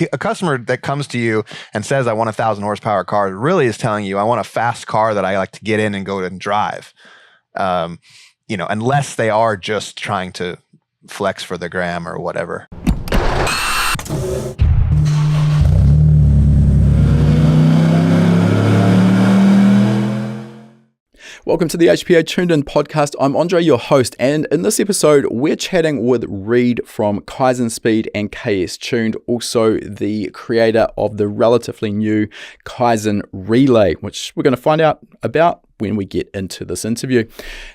a customer that comes to you and says, I want 1,000 horsepower car, really is telling you, I want a fast car that I like to get in and go and drive. Unless they are just trying to flex for the gram or whatever. Welcome to the HPA Tuned In podcast. I'm Andre, your host, and in this episode, we're chatting with Reid from Kaizen Speed and KS Tuned, also the creator of the relatively new Kaizen Relay, which we're going to find out about when we get into this interview.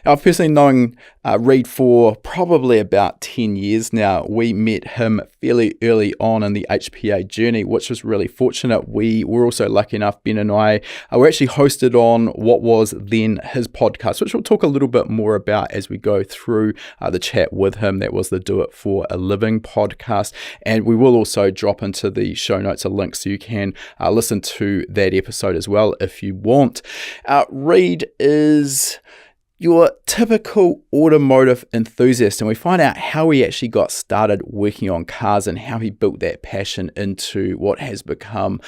I've personally known Reid for probably about 10 years now. We met him fairly early on in the HPA journey, which was really fortunate. We were also lucky enough, Ben and I were actually hosted on what was then his podcast, which we'll talk a little bit more about as we go through the chat with him. That was the Do It For a Living podcast. And we will also drop into the show notes a link so you can listen to that episode as well if you want. Reid is your typical automotive enthusiast, and we find out how he actually got started working on cars and how he built that passion into what has become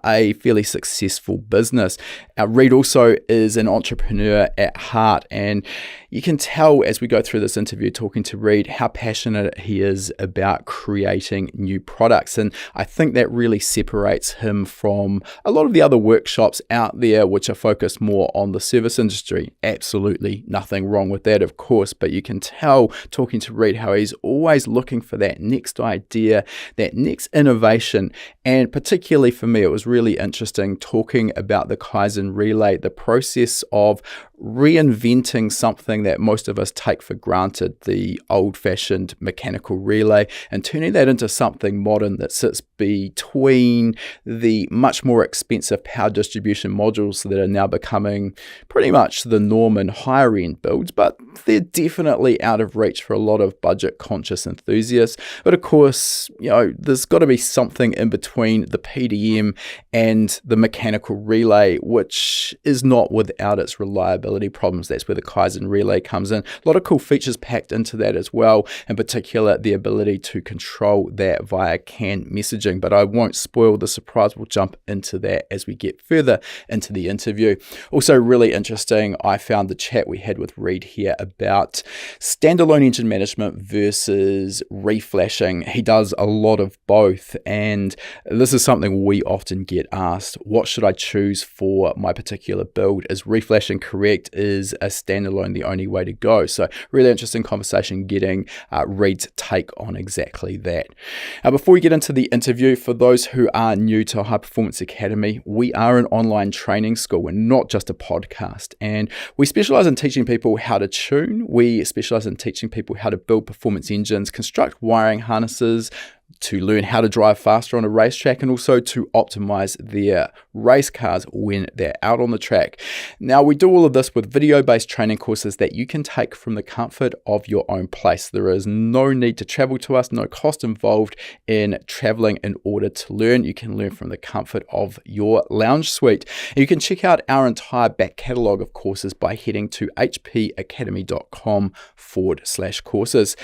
a fairly successful business. Reid also is an entrepreneur at heart, and you can tell as we go through this interview talking to Reid how passionate he is about creating new products, and I think that really separates him from a lot of the other workshops out there which are focused more on the service industry. Absolutely nothing wrong with that, of course, but you can tell talking to Reid how he's always looking for that next idea, that next innovation. And particularly for me, it was really interesting talking about the Kaizen Relay, the process of reinventing something that most of us take for granted, the old-fashioned mechanical relay, and turning that into something modern that sits between the much more expensive power distribution modules that are now becoming pretty much the norm in higher end builds, but they're definitely out of reach for a lot of budget conscious enthusiasts. But of course, there's got to be something in between the PDM and the mechanical relay, which is not without its reliability problems. That's where the Kaizen Relay comes in. A lot of cool features packed into that as well, in particular the ability to control that via CAN messaging, but I won't spoil the surprise. We'll jump into that as we get further into the interview. Also really interesting, I found the chat we had with Reid here about standalone engine management versus reflashing. He does a lot of both, and this is something we often get asked. What should I choose for my particular build? Is reflashing correct? Is a standalone the only way to go? So really interesting conversation getting Reid's take on exactly that. Before we get into the interview, for those who are new to High Performance Academy, we are an online training school and not just a podcast. And we specialize in teaching people how to tune. We specialize in teaching people how to build performance engines, construct wiring harnesses, to learn how to drive faster on a racetrack, and also to optimize their race cars when they're out on the track. Now, we do all of this with video-based training courses that you can take from the comfort of your own place. There is no need to travel to us, no cost involved in traveling in order to learn. You can learn from the comfort of your lounge suite. And you can check out our entire back catalog of courses by heading to hpacademy.com/courses.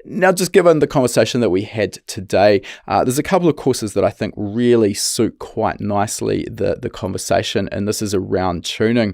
Now, just given the conversation that we had today, there's a couple of courses that I think really suit quite nicely the conversation, and this is around tuning.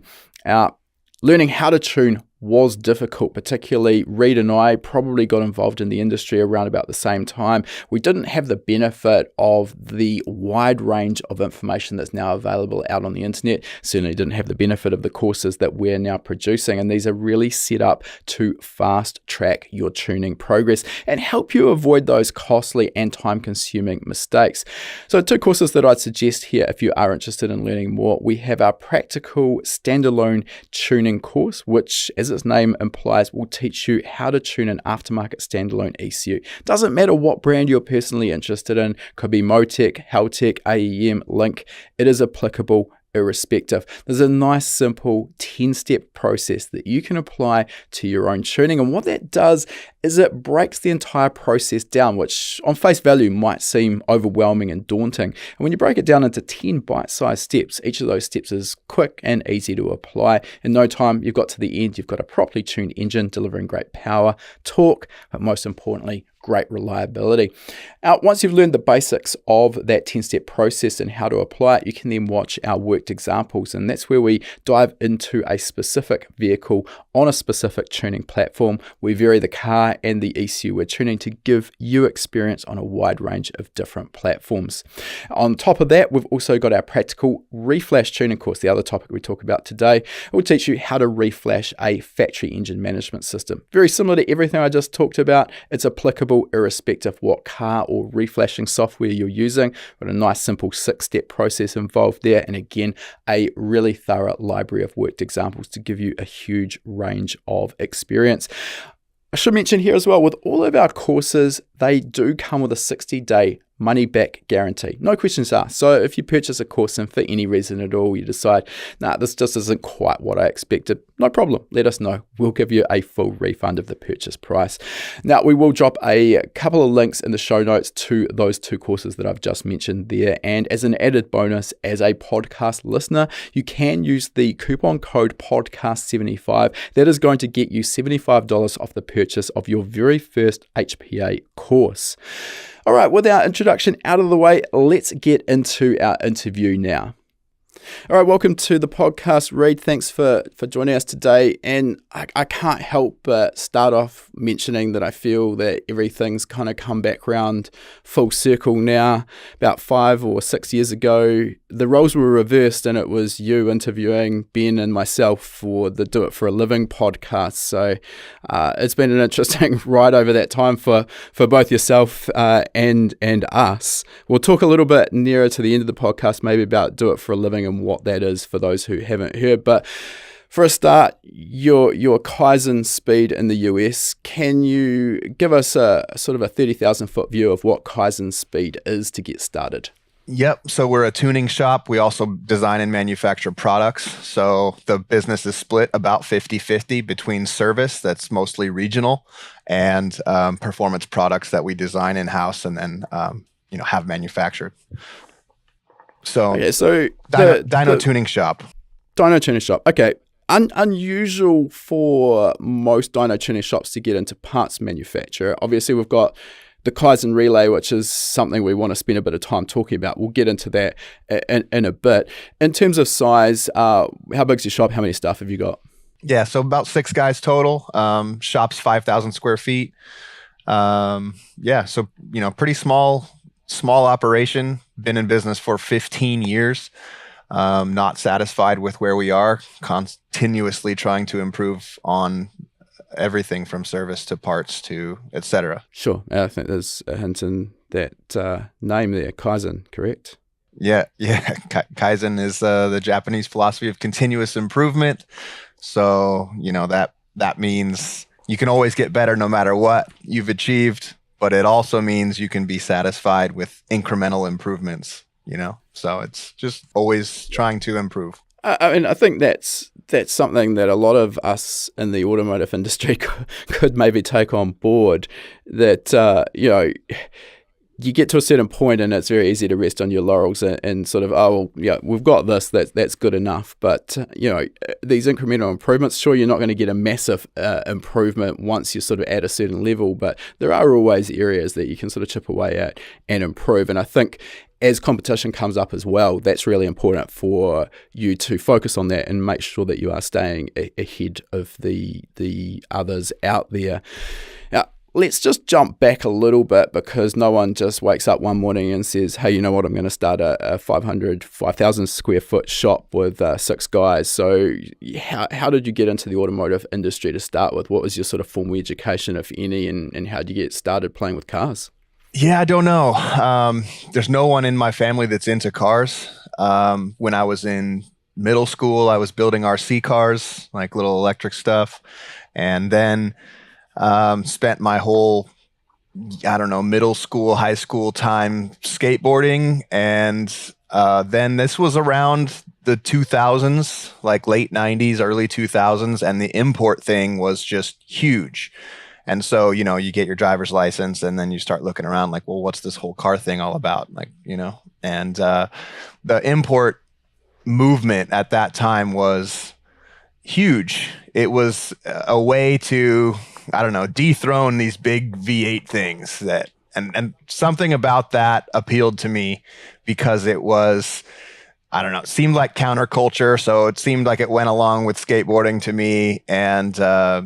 Learning how to tune was difficult, particularly Reid and I probably got involved in the industry around about the same time. We didn't have the benefit of the wide range of information that's now available out on the internet. Certainly didn't have the benefit of the courses that we're now producing, and these are really set up to fast track your tuning progress and help you avoid those costly and time consuming mistakes. So 2 courses that I'd suggest here if you are interested in learning more. We have our practical standalone tuning course, which as its name implies, will teach you how to tune an aftermarket standalone ECU. Doesn't matter what brand you're personally interested in, could be Motec, Haltech, AEM, Link, it is applicable irrespective. There's a nice simple 10-step process that you can apply to your own tuning, and what that does is it breaks the entire process down, which on face value might seem overwhelming and daunting. And when you break it down into 10 bite-sized steps, each of those steps is quick and easy to apply. In no time, you've got to the end, you've got a properly tuned engine delivering great power, torque, but most importantly, great reliability. Once you've learned the basics of that 10-step process and how to apply it, you can then watch our worked examples, and that's where we dive into a specific vehicle on a specific tuning platform. We vary the car and the ECU we're tuning to give you experience on a wide range of different platforms. On top of that, we've also got our practical reflash tuning course, the other topic we talk about today. It will teach you how to reflash a factory engine management system. Very similar to everything I just talked about. It's applicable irrespective what car or reflashing software you're using. Got a nice simple 6-step process involved there, and again, a really thorough library of worked examples to give you a huge range of experience. I should mention here as well, with all of our courses, they do come with a 60-day money-back guarantee. No questions asked. So if you purchase a course and for any reason at all, you decide, this just isn't quite what I expected, no problem. Let us know. We'll give you a full refund of the purchase price. Now, we will drop a couple of links in the show notes to those 2 courses that I've just mentioned there. And as an added bonus, as a podcast listener, you can use the coupon code podcast75. That is going to get you $75 off the purchase of your very first HPA course. All right, with our introduction out of the way, let's get into our interview now. All right, welcome to the podcast, Reid. Thanks for joining us today. And I can't help but start off mentioning that I feel that everything's kind of come back around full circle now. About 5 or 6 years ago, the roles were reversed and it was you interviewing Ben and myself for the Do It For A Living podcast. So it's been an interesting ride over that time for both yourself and us. We'll talk a little bit nearer to the end of the podcast, maybe about Do It For A Living and what that is for those who haven't heard. But for a start, your Kaizen Speed in the US, can you give us a sort of a 30,000 foot view of what Kaizen Speed is to get started? Yep. So we're a tuning shop. We also design and manufacture products. So the business is split about 50-50 between service, that's mostly regional, and performance products that we design in-house and then have manufactured. So, okay, so Dyno Tuning Shop. Dyno Tuning Shop. Okay. Unusual for most dyno tuning shops to get into parts manufacture. Obviously, we've got the Kaizen Relay, which is something we want to spend a bit of time talking about. We'll get into that in a bit. In terms of size, how big's your shop? How many staff have you got? Yeah, so about 6 guys total. Shop's 5,000 square feet. So pretty small operation. Been in business for 15 years. Not satisfied with where we are. Continuously trying to improve on everything from service to parts to etc. Sure. I think there's a hint in that name there, Kaizen, correct? Yeah. Kaizen is the Japanese philosophy of continuous improvement. So, that means you can always get better no matter what you've achieved, but it also means you can be satisfied with incremental improvements, So it's just always trying to improve. I think that's something that a lot of us in the automotive industry could maybe take on board, that, you get to a certain point and it's very easy to rest on your laurels and sort of, we've got this, that's good enough. But, these incremental improvements, sure, you're not going to get a massive improvement once you're sort of at a certain level, but there are always areas that you can sort of chip away at and improve. And I think as competition comes up as well, that's really important for you to focus on that and make sure that you are staying ahead of the others out there. Now, let's just jump back a little bit, because no one just wakes up one morning and says, hey, you know what, I'm going to start a 5,000 square foot shop with 6 guys. So how did you get into the automotive industry to start with? What was your sort of formal education, if any, and how did you get started playing with cars? Yeah, I don't know. There's no one in my family that's into cars. When I was in middle school, I was building RC cars, like little electric stuff. And then spent my whole, middle school, high school time skateboarding. And then this was around the 2000s, like late 90s, early 2000s. And the import thing was just huge. And so, you get your driver's license and then you start looking around like, well, what's this whole car thing all about? Like, and the import movement at that time was huge. It was a way to I don't know, dethrone these big V8 things that, and something about that appealed to me because it was, I don't know, it seemed like counterculture. So it seemed like it went along with skateboarding to me. And I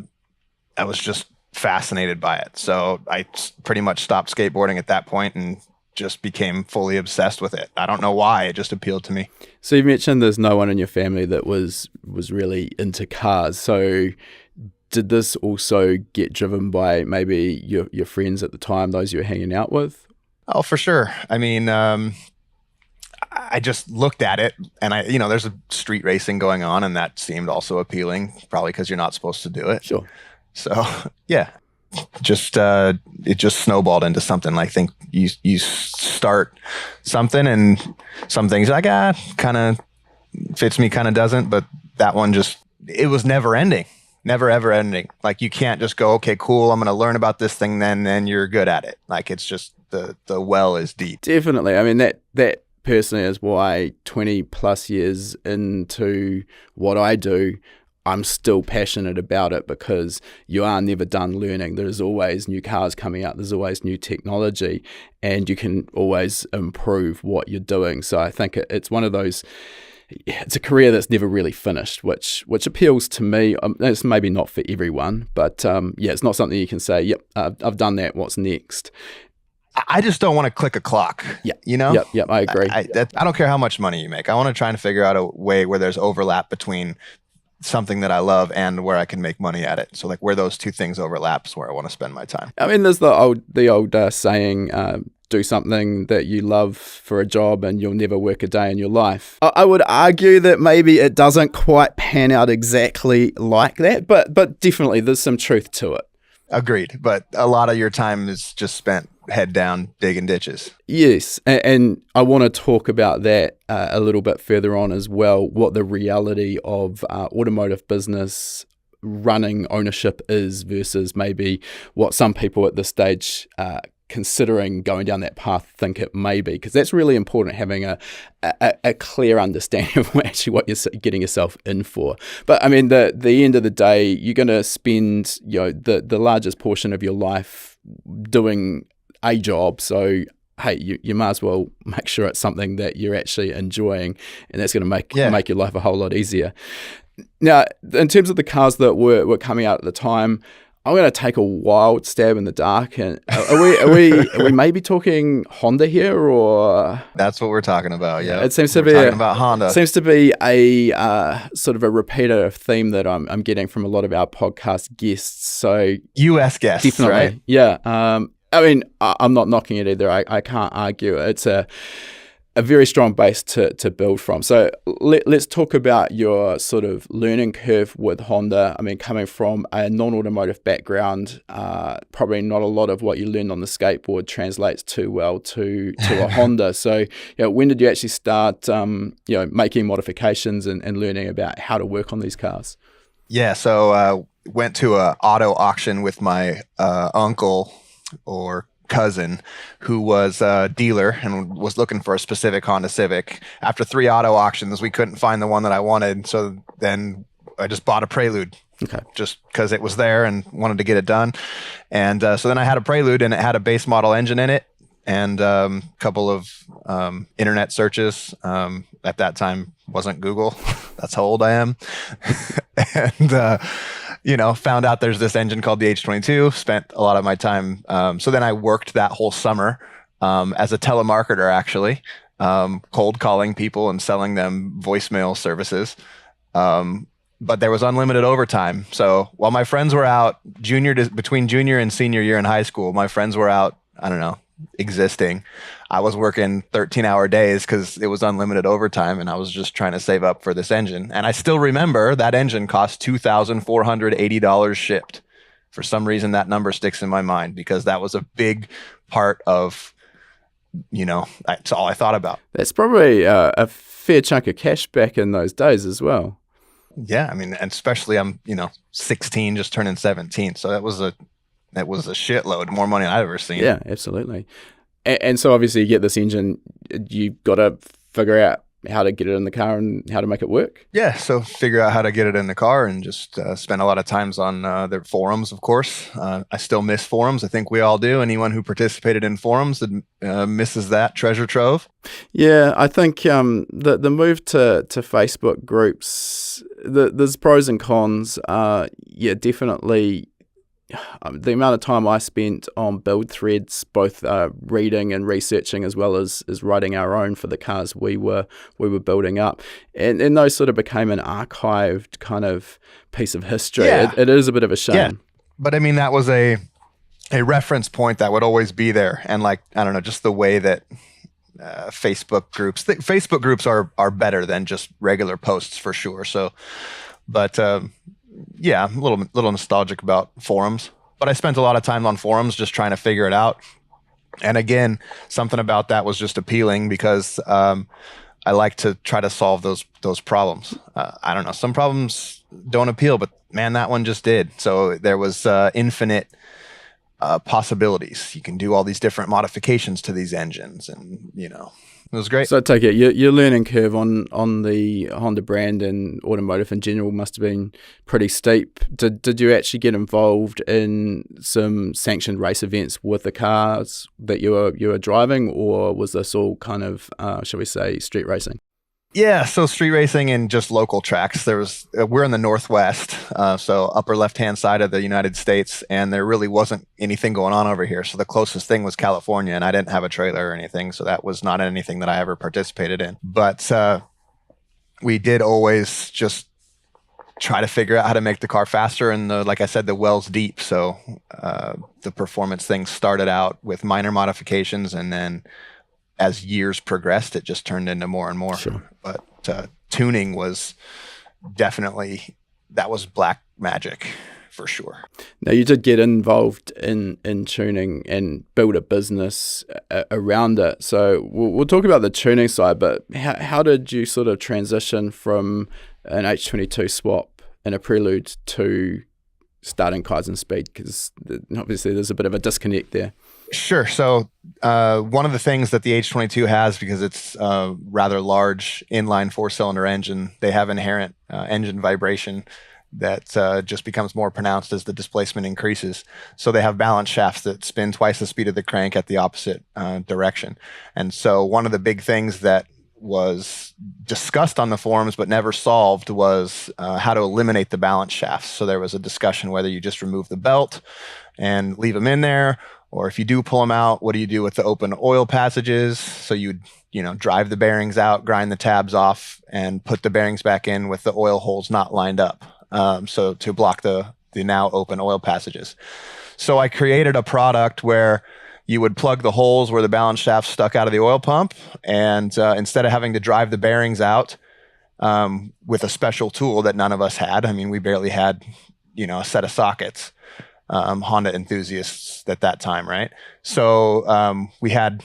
was just fascinated by it. So I pretty much stopped skateboarding at that point and just became fully obsessed with it. I don't know why, it just appealed to me. So you mentioned there's no one in your family that was really into cars. So did this also get driven by maybe your friends at the time, those you were hanging out with? Oh, for sure. I mean, I just looked at it and there's a street racing going on and that seemed also appealing, probably because you're not supposed to do it. Sure. So yeah, just it just snowballed into something. I think you start something and some things like kind of fits me, kind of doesn't, but that one it was never ending, never ever ending. Like you can't just go, okay, cool, I'm going to learn about this thing, then you're good at it. Like it's just the well is deep. Definitely. I mean that personally is why 20 plus years into what I do, I'm still passionate about it, because you are never done learning. There's always new cars coming out. There's always new technology, and you can always improve what you're doing. So I think it's one of those, it's a career that's never really finished, which appeals to me. It's maybe not for everyone, but it's not something you can say, yep, I've done that, what's next? I just don't want to click a clock. Yeah. Yep, I agree. I don't care how much money you make. I want to try and figure out a way where there's overlap between something that I love and where I can make money at it. So like where those two things overlap is where I want to spend my time. I mean, there's the old saying, do something that you love for a job and you'll never work a day in your life. I would argue that maybe it doesn't quite pan out exactly like that, but definitely there's some truth to it. Agreed. But a lot of your time is just spent head down digging ditches. Yes, and I want to talk about that a little bit further on as well, what the reality of automotive business running ownership is versus maybe what some people at this stage considering going down that path think it may be, because that's really important, having a clear understanding of actually what you're getting yourself in for. But I mean, the end of the day, you're going to spend the largest portion of your life doing a job, so hey, you might as well make sure it's something that you're actually enjoying, and that's going to make your life a whole lot easier. Now, in terms of the cars that were coming out at the time, I'm going to take a wild stab in the dark, and are we maybe talking Honda here, or that's what we're talking about? Yeah, it seems to be talking about Honda. Seems to be a sort of a repetitive theme that I'm getting from a lot of our podcast guests. So U.S. guests, definitely, right? Yeah. I mean, I'm not knocking it either. I can't argue. It's a very strong base to build from. So let's talk about your sort of learning curve with Honda. I mean, coming from a non-automotive background, probably not a lot of what you learned on the skateboard translates too well to a Honda. So when did you actually start making modifications and learning about how to work on these cars? Yeah, so went to an auto auction with my uncle or cousin, who was a dealer and was looking for a specific Honda Civic. After 3 auto auctions, we couldn't find the one that I wanted, so then I just bought a Prelude. Okay. Just because it was there and wanted to get it done. And so then I had a Prelude, and it had a base model engine in it, and a couple of internet searches. At that time, wasn't Google. That's how old I am. And found out there's this engine called the H22, spent a lot of my time. So then I worked that whole summer as a telemarketer, actually, cold calling people and selling them voicemail services. But there was unlimited overtime. So while my friends were out between junior and senior year in high school, my friends were out, I don't know, existing. I was working 13-hour days because it was unlimited overtime, and I was just trying to save up for this engine. And I still remember that engine cost $2,480 shipped. For some reason, that number sticks in my mind because that was a big part of, that's all I thought about. That's probably a fair chunk of cash back in those days as well. Yeah, I mean, and especially I'm, 16, just turning 17. So that was a shitload, more money than I've ever seen. Yeah, absolutely. And so obviously you get this engine, you've got to figure out how to get it in the car and how to make it work? Yeah, so figure out how to get it in the car and just spend a lot of times on their forums, of course. I still miss forums. I think we all do. Anyone who participated in forums misses that treasure trove. Yeah, I think the move to Facebook groups, there's pros and cons. Yeah, definitely. The amount of time I spent on build threads, both reading and researching, as well as writing our own for the cars we were building up, and those sort of became an archived kind of piece of history. Yeah. It is a bit of a shame. Yeah. But I mean, that was a reference point that would always be there, and like, I don't know, just the way that Facebook groups are better than just regular posts for sure. So, but. Yeah, I'm a little nostalgic about forums, but I spent a lot of time on forums just trying to figure it out. And again, something about that was just appealing because I like to try to solve those problems. I don't know, some problems don't appeal, but man, that one just did. So there was infinite possibilities. You can do all these different modifications to these engines, and it was great. So I take it your learning curve on the Honda brand and automotive in general must have been pretty steep. Did you actually get involved in some sanctioned race events with the cars that you were driving, or was this all kind of, shall we say, street racing? Yeah, so street racing and just local tracks. We're in the Northwest, so upper left-hand side of the United States, and there really wasn't anything going on over here. So the closest thing was California, and I didn't have a trailer or anything, so that was not anything that I ever participated in. But we did always just try to figure out how to make the car faster, and like I said, the well's deep. So the performance thing started out with minor modifications, and then as years progressed, it just turned into more and more. Sure. But tuning was definitely, that was black magic for sure. Now, you did get involved in tuning and build a business around it. So we'll talk about the tuning side, but how did you sort of transition from an H22 swap and a Prelude to starting Kaizen Speed? Because obviously there's a bit of a disconnect there. Sure. So one of the things that the H22 has, because it's a rather large inline four-cylinder engine, they have inherent engine vibration that just becomes more pronounced as the displacement increases. So they have balance shafts that spin twice the speed of the crank at the opposite direction. And so one of the big things that was discussed on the forums but never solved was how to eliminate the balance shafts. So there was a discussion whether you just remove the belt and leave them in there, or if you do pull them out, what do you do with the open oil passages? So you'd, drive the bearings out, grind the tabs off, and put the bearings back in with the oil holes not lined up. So to block the now open oil passages. So I created a product where you would plug the holes where the balance shaft stuck out of the oil pump, and instead of having to drive the bearings out with a special tool that none of us had, I mean, we barely had, a set of sockets. Honda enthusiasts at that time, right? So we had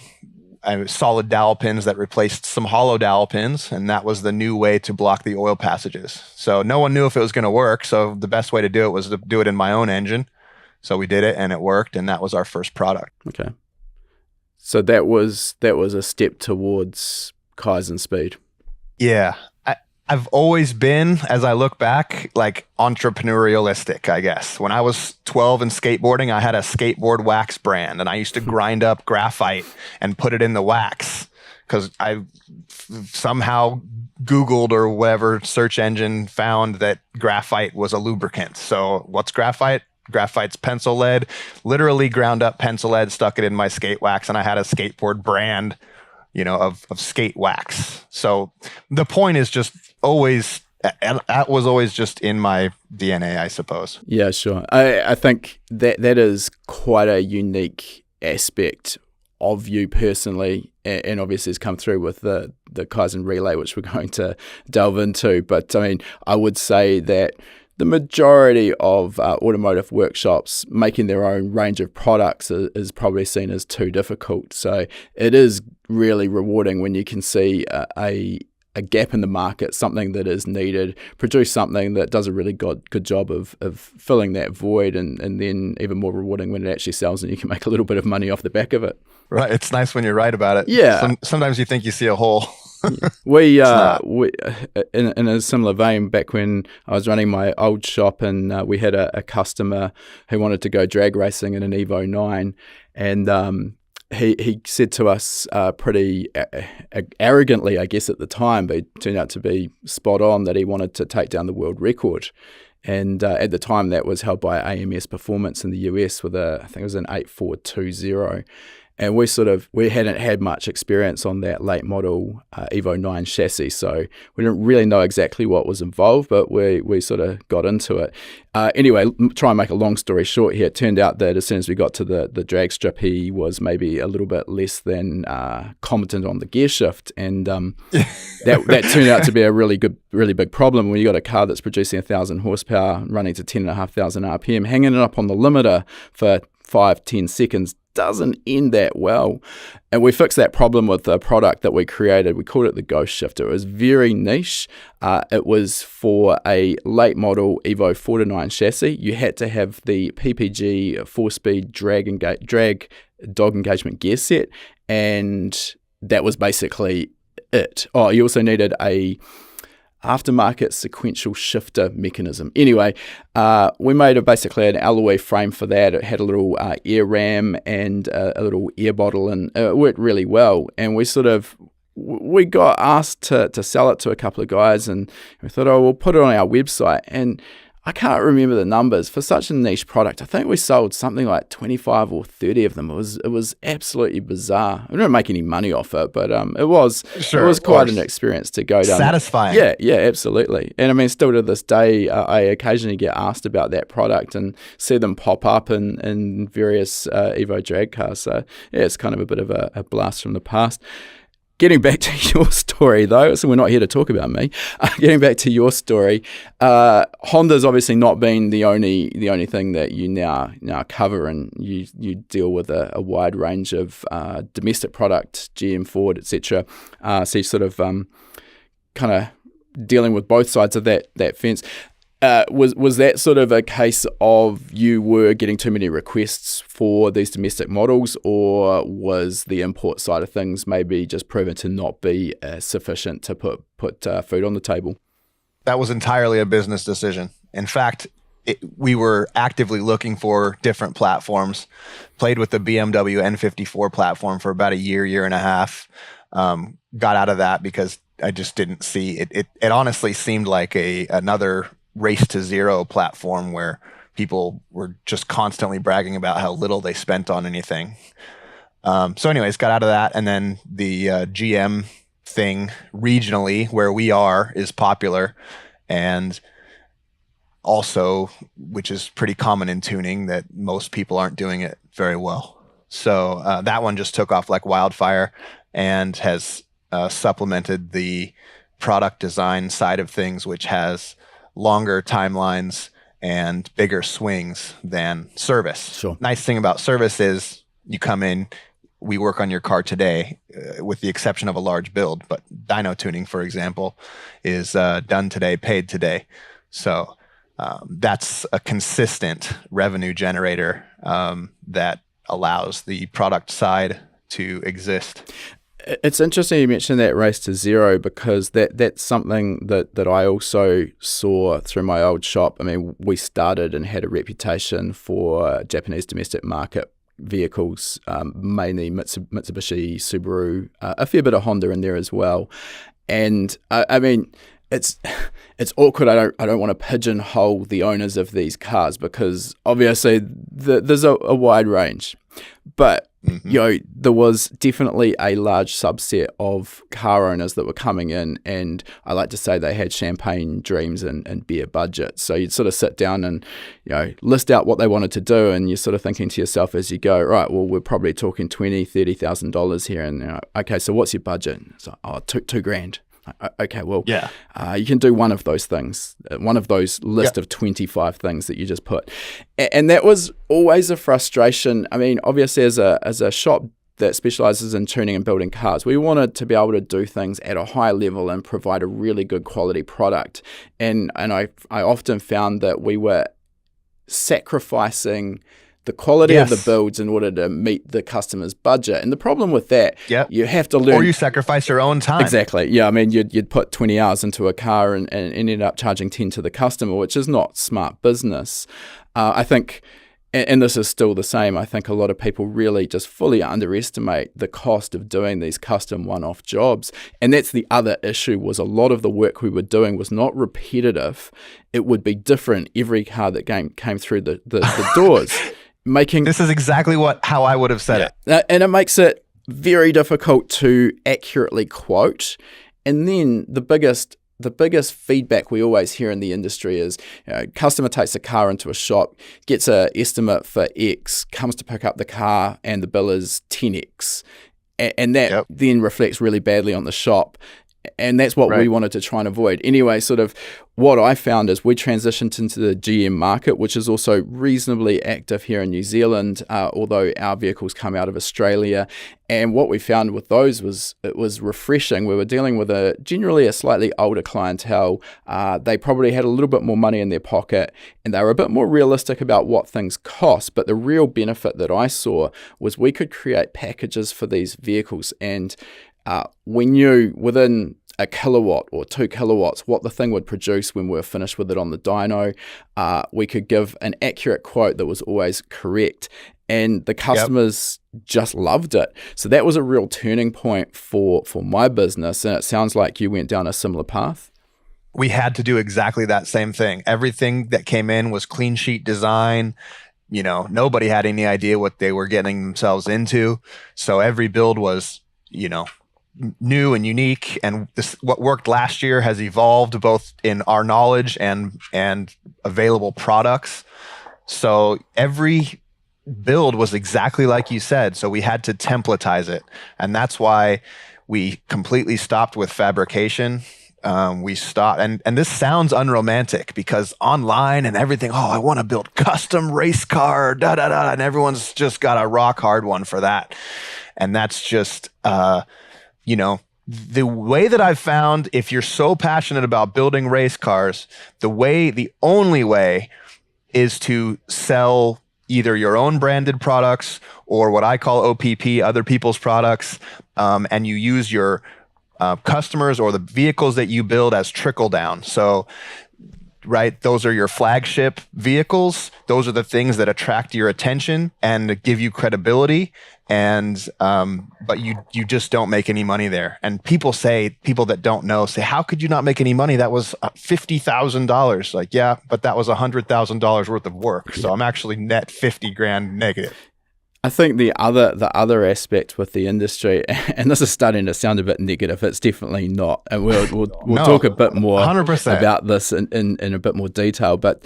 solid dowel pins that replaced some hollow dowel pins, and that was the new way to block the oil passages. So no one knew if it was going to work, so the best way to do it was to do it in my own engine. So we did it, and it worked, and that was our first product. Okay. So that was a step towards Kaizen Speed. Yeah. I've always been, as I look back, like entrepreneurialistic, I guess. When I was 12 and skateboarding, I had a skateboard wax brand, and I used to grind up graphite and put it in the wax because I somehow Googled or whatever search engine found that graphite was a lubricant. So what's graphite? Graphite's pencil lead. Literally ground up pencil lead, stuck it in my skate wax, and I had a skateboard brand of skate wax. So the point is just always, that was always just in my DNA, I suppose. Yeah, sure. I think that is quite a unique aspect of you personally, and obviously has come through with the Kaizen Relay, which we're going to delve into. But I mean, I would say that the majority of automotive workshops making their own range of products is probably seen as too difficult. So it is really rewarding when you can see a gap in the market, something that is needed, produce something that does a really good job of filling that void, and then even more rewarding when it actually sells and you can make a little bit of money off the back of it. Right. It's nice when you're right about it. Yeah. Sometimes you think you see a hole. It's not. We in a similar vein, back when I was running my old shop, and we had a customer who wanted to go drag racing in an Evo 9, and he said to us pretty arrogantly, I guess at the time, but it turned out to be spot on, that he wanted to take down the world record. And at the time, that was held by AMS Performance in the US with I think it was an 8420. And we hadn't had much experience on that late model Evo 9 chassis, so we didn't really know exactly what was involved, but we sort of got into it. Anyway, try and make a long story short here, it turned out that as soon as we got to the drag strip, he was maybe a little bit less than competent on the gear shift, and that turned out to be a really big problem when you got a car that's producing 1,000 horsepower, running to 10,500 RPM, hanging it up on the limiter for 5-10 seconds doesn't end that well. And we fixed that problem with the product that we created. We called it the Ghost Shifter. It was very niche. It was for a late model Evo 4-9 chassis. You had to have the PPG 4-speed drag dog engagement gear set, and that was basically it. Oh, you also needed a aftermarket sequential shifter mechanism. Anyway, we made basically an alloy frame for that. It had a little air ram and a little air bottle, and it worked really well. And we got asked to sell it to a couple of guys, and we thought, oh, we'll put it on our website. And I can't remember the numbers. For such a niche product, I think we sold something like 25 or 30 of them. It was absolutely bizarre. We didn't make any money off it, but it was quite an experience to go down. Satisfying. Yeah, absolutely. And I mean, still to this day, I occasionally get asked about that product and see them pop up in various Evo drag cars. So yeah, it's kind of a bit of a blast from the past. Getting back to your story, though, so we're not here to talk about me. Getting back to your story, Honda's obviously not been the only thing that you now cover, and you deal with a wide range of domestic product, GM, Ford, etc. So you sort of kind of dealing with both sides of that fence. Was that sort of a case of you were getting too many requests for these domestic models, or was the import side of things maybe just proven to not be sufficient to put food on the table? That was entirely a business decision. In fact, we were actively looking for different platforms, played with the BMW N54 platform for about a year and a half, got out of that because I just didn't see it. It honestly seemed like another race to zero platform where people were just constantly bragging about how little they spent on anything. So anyways, got out of that. And then the GM thing regionally where we are is popular, and also, which is pretty common in tuning, that most people aren't doing it very well. So that one just took off like wildfire and has supplemented the product design side of things, which has longer timelines and bigger swings than service. Sure. Nice thing about service is you come in, we work on your car today, with the exception of a large build, but dyno tuning, for example, is done today, paid today. So that's a consistent revenue generator that allows the product side to exist. It's interesting you mentioned that race to zero, because that's something that I also saw through my old shop. I mean, we started and had a reputation for Japanese domestic market vehicles, mainly Mitsubishi, Subaru, a fair bit of Honda in there as well. And I mean, it's awkward. I don't want to pigeonhole the owners of these cars, because obviously there's a wide range, but there was definitely a large subset of car owners that were coming in, and I like to say they had champagne dreams and beer budget. So you'd sort of sit down and list out what they wanted to do, and you're sort of thinking to yourself as you go, right, well, we're probably talking $20,000-$30,000 here, and okay, so what's your budget? It's like, oh, $2,000. Okay, well, yeah, you can do one of those things, one of those list of 25 things that you just put. And that was always a frustration. I mean, obviously as a shop that specializes in tuning and building cars, we wanted to be able to do things at a high level and provide a really good quality product. And I often found that we were sacrificing the quality of the Yes. builds in order to meet the customer's budget. And the problem with that, Yep. you have to learn. Or you sacrifice your own time. Exactly. Yeah. I mean, you'd put 20 hours into a car and ended up charging 10 to the customer, which is not smart business. I think, and this is still the same, I think a lot of people really just fully underestimate the cost of doing these custom one-off jobs. And that's the other issue, was a lot of the work we were doing was not repetitive. It would be different every car that came through the doors. This is exactly how I would have said it. And it makes it very difficult to accurately quote. And then the biggest feedback we always hear in the industry is, customer takes a car into a shop, gets an estimate for X, comes to pick up the car, and the bill is 10X. And that then reflects really badly on the shop. And that's what we wanted to try and avoid. Anyway, sort of what I found is we transitioned into the GM market, which is also reasonably active here in New Zealand, although our vehicles come out of Australia. And what we found with those was it was refreshing. We were dealing with generally a slightly older clientele. They probably had a little bit more money in their pocket, and they were a bit more realistic about what things cost. But the real benefit that I saw was we could create packages for these vehicles, and we knew within a kilowatt or 2 kilowatts what the thing would produce when we were finished with it on the dyno. We could give an accurate quote that was always correct, and the customers just loved it. So that was a real turning point for my business, and it sounds like you went down a similar path. We had to do exactly that same thing. Everything that came in was clean sheet design. Nobody had any idea what they were getting themselves into. So every build was, new and unique, and what worked last year has evolved both in our knowledge and available products. So every build was exactly like you said. So we had to templatize it, and that's why we completely stopped with fabrication. We stopped, and this sounds unromantic because online and everything. Oh, I want to build custom race car, and everyone's just got a rock hard one for that, and that's just. The way that I've found, if you're so passionate about building race cars, the only way is to sell either your own branded products or what I call OPP, other people's products, and you use your customers or the vehicles that you build as trickle down. So, right, those are your flagship vehicles. Those are the things that attract your attention and give you credibility. And but you just don't make any money there. And people that don't know say, how could you not make any money? That was $50,000. Like, yeah, but that was $100,000 worth of work. So I'm actually net 50 grand negative. I think the other aspect with the industry, and this is starting to sound a bit negative, it's definitely not, and we'll talk a bit more 100%. about this in a bit more detail, but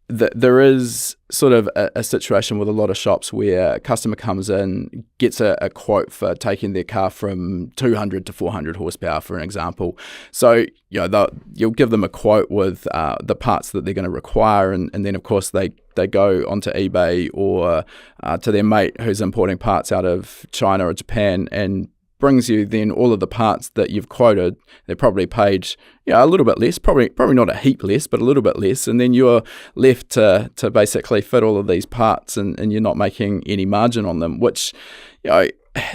there is sort of a situation with a lot of shops where a customer comes in, gets a quote for taking their car from 200 to 400 horsepower, for an example. So you'll give them a quote with the parts that they're going to require, and then of course they go onto eBay or to their mate who's importing parts out of China or Japan and brings you then all of the parts that you've quoted. They're probably paid a little bit less, probably not a heap less, but a little bit less, and then you're left to basically fit all of these parts, and you're not making any margin on them, which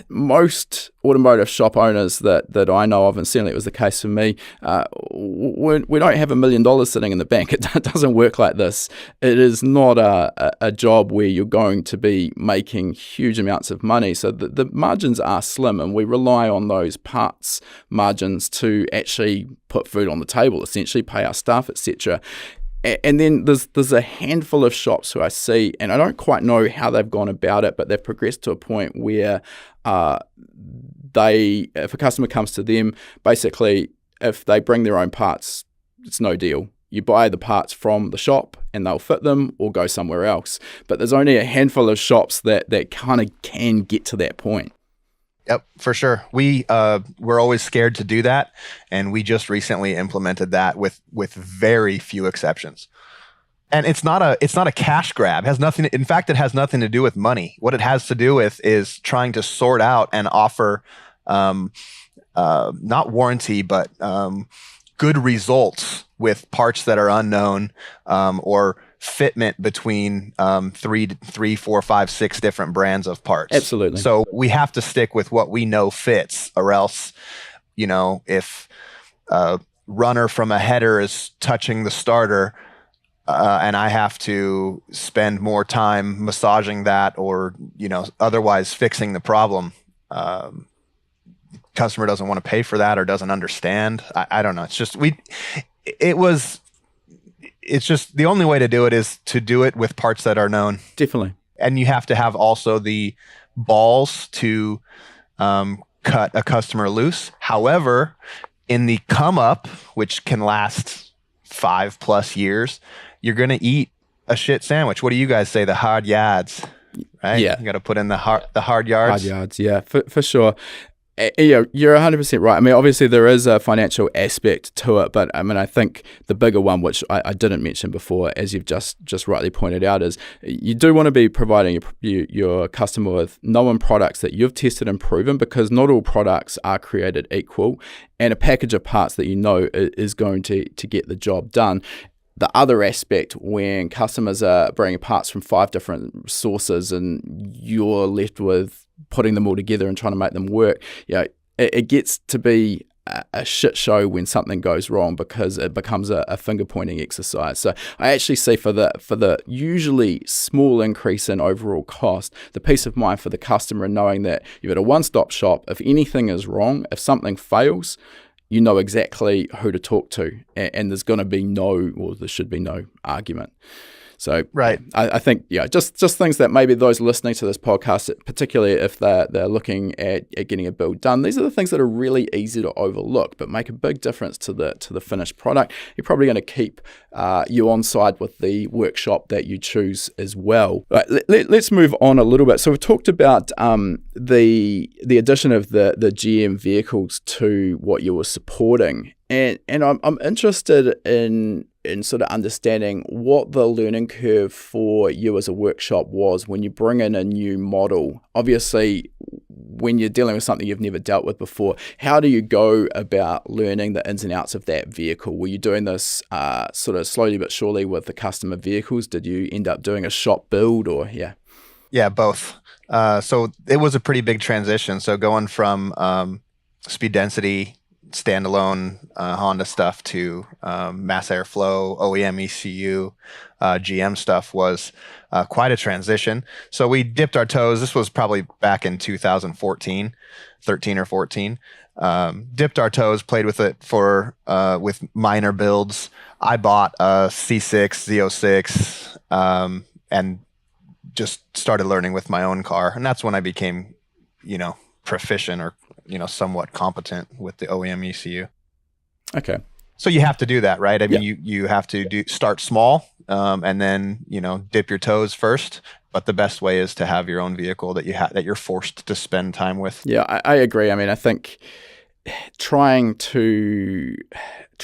most automotive shop owners that I know of, and certainly it was the case for me, we don't have $1 million sitting in the bank. It doesn't work like this. It is not a job where you're going to be making huge amounts of money. So the margins are slim, and we rely on those parts margins to actually put food on the table, essentially pay our staff, etc. And then there's a handful of shops who I see, and I don't quite know how they've gone about it, but they've progressed to a point where if a customer comes to them, basically if they bring their own parts, it's no deal. You buy the parts from the shop and they'll fit them or go somewhere else. But there's only a handful of shops that kind of can get to that point. Yep, for sure. We're always scared to do that, and we just recently implemented that with very few exceptions. And it's not a cash grab. It has nothing. In fact, it has nothing to do with money. What it has to do with is trying to sort out and offer not warranty, but good results with parts that are unknown or fitment between three, four, five, six different brands of parts. Absolutely. So we have to stick with what we know fits, or else, if a runner from a header is touching the starter, and I have to spend more time massaging that, or otherwise fixing the problem, customer doesn't want to pay for that or doesn't understand. I don't know. It's just it's just the only way to do it is to do it with parts that are known. Definitely. And you have to have also the balls to cut a customer loose. However, in the come up, which can last 5+ years, you're going to eat a shit sandwich. What do you guys say? The hard yards, right? Yeah. You got to put in the hard yards. Hard yards, yeah, for sure. You're 100% right. I mean, obviously there is a financial aspect to it, but I mean, I think the bigger one, which I didn't mention before, as you've just rightly pointed out, is you do want to be providing your customer with known products that you've tested and proven, because not all products are created equal, and a package of parts that is going to get the job done. The other aspect, when customers are bringing parts from 5 different sources and you're left with putting them all together and trying to make them work, it gets to be a shit show when something goes wrong, because it becomes a finger pointing exercise. So I actually see for the usually small increase in overall cost, the peace of mind for the customer and knowing that you've got a one-stop shop. If anything is wrong, if something fails, you know exactly who to talk to, and there's going to be there should be no argument. So right. I think, just things that maybe those listening to this podcast, particularly if they're looking at getting a build done, these are the things that are really easy to overlook, but make a big difference to the finished product. You're probably going to keep you on side with the workshop that you choose as well. Right, let's move on a little bit. So we've talked about the addition of the GM vehicles to what you were supporting, and I'm interested in sort of understanding what the learning curve for you as a workshop was when you bring in a new model. Obviously, when you're dealing with something you've never dealt with before, how do you go about learning the ins and outs of that vehicle? Were you doing this sort of slowly but surely with the customer vehicles? Did you end up doing a shop build, or Yeah, both. So it was a pretty big transition. So going from Speed Density standalone Honda stuff to Mass Airflow, OEM ECU, GM stuff was quite a transition. So we dipped our toes. This was probably back in 2014, 13 or 14. Dipped our toes, played with it with minor builds. I bought a C6, Z06, and just started learning with my own car. And that's when I became, proficient or somewhat competent with the OEM ECU. Okay. So you have to do that, right? I mean, you have to start small, and then dip your toes first. But the best way is to have your own vehicle that you're forced to spend time with. Yeah, I agree. I mean, I think trying to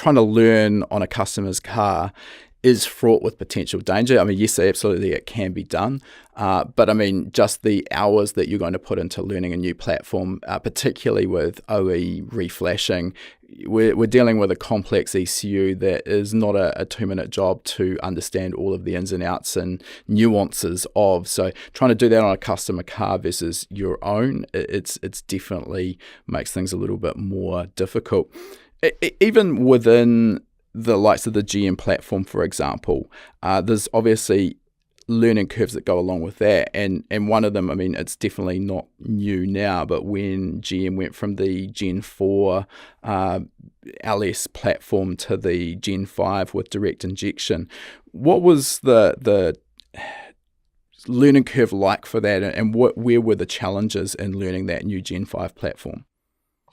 learn on a customer's car is fraught with potential danger. I mean, yes, absolutely, it can be done. But I mean, just the hours that you're going to put into learning a new platform, particularly with OE reflashing, we're dealing with a complex ECU that is not a 2-minute job to understand all of the ins and outs and nuances of. So trying to do that on a customer car versus your own, it's definitely makes things a little bit more difficult. Even within the likes of the GM platform, for example, there's obviously learning curves that go along with that, and one of them, I mean, it's definitely not new now, but when GM went from the Gen 4 LS platform to the Gen 5 with direct injection, what was the learning curve like for that, and where were the challenges in learning that new Gen 5 platform?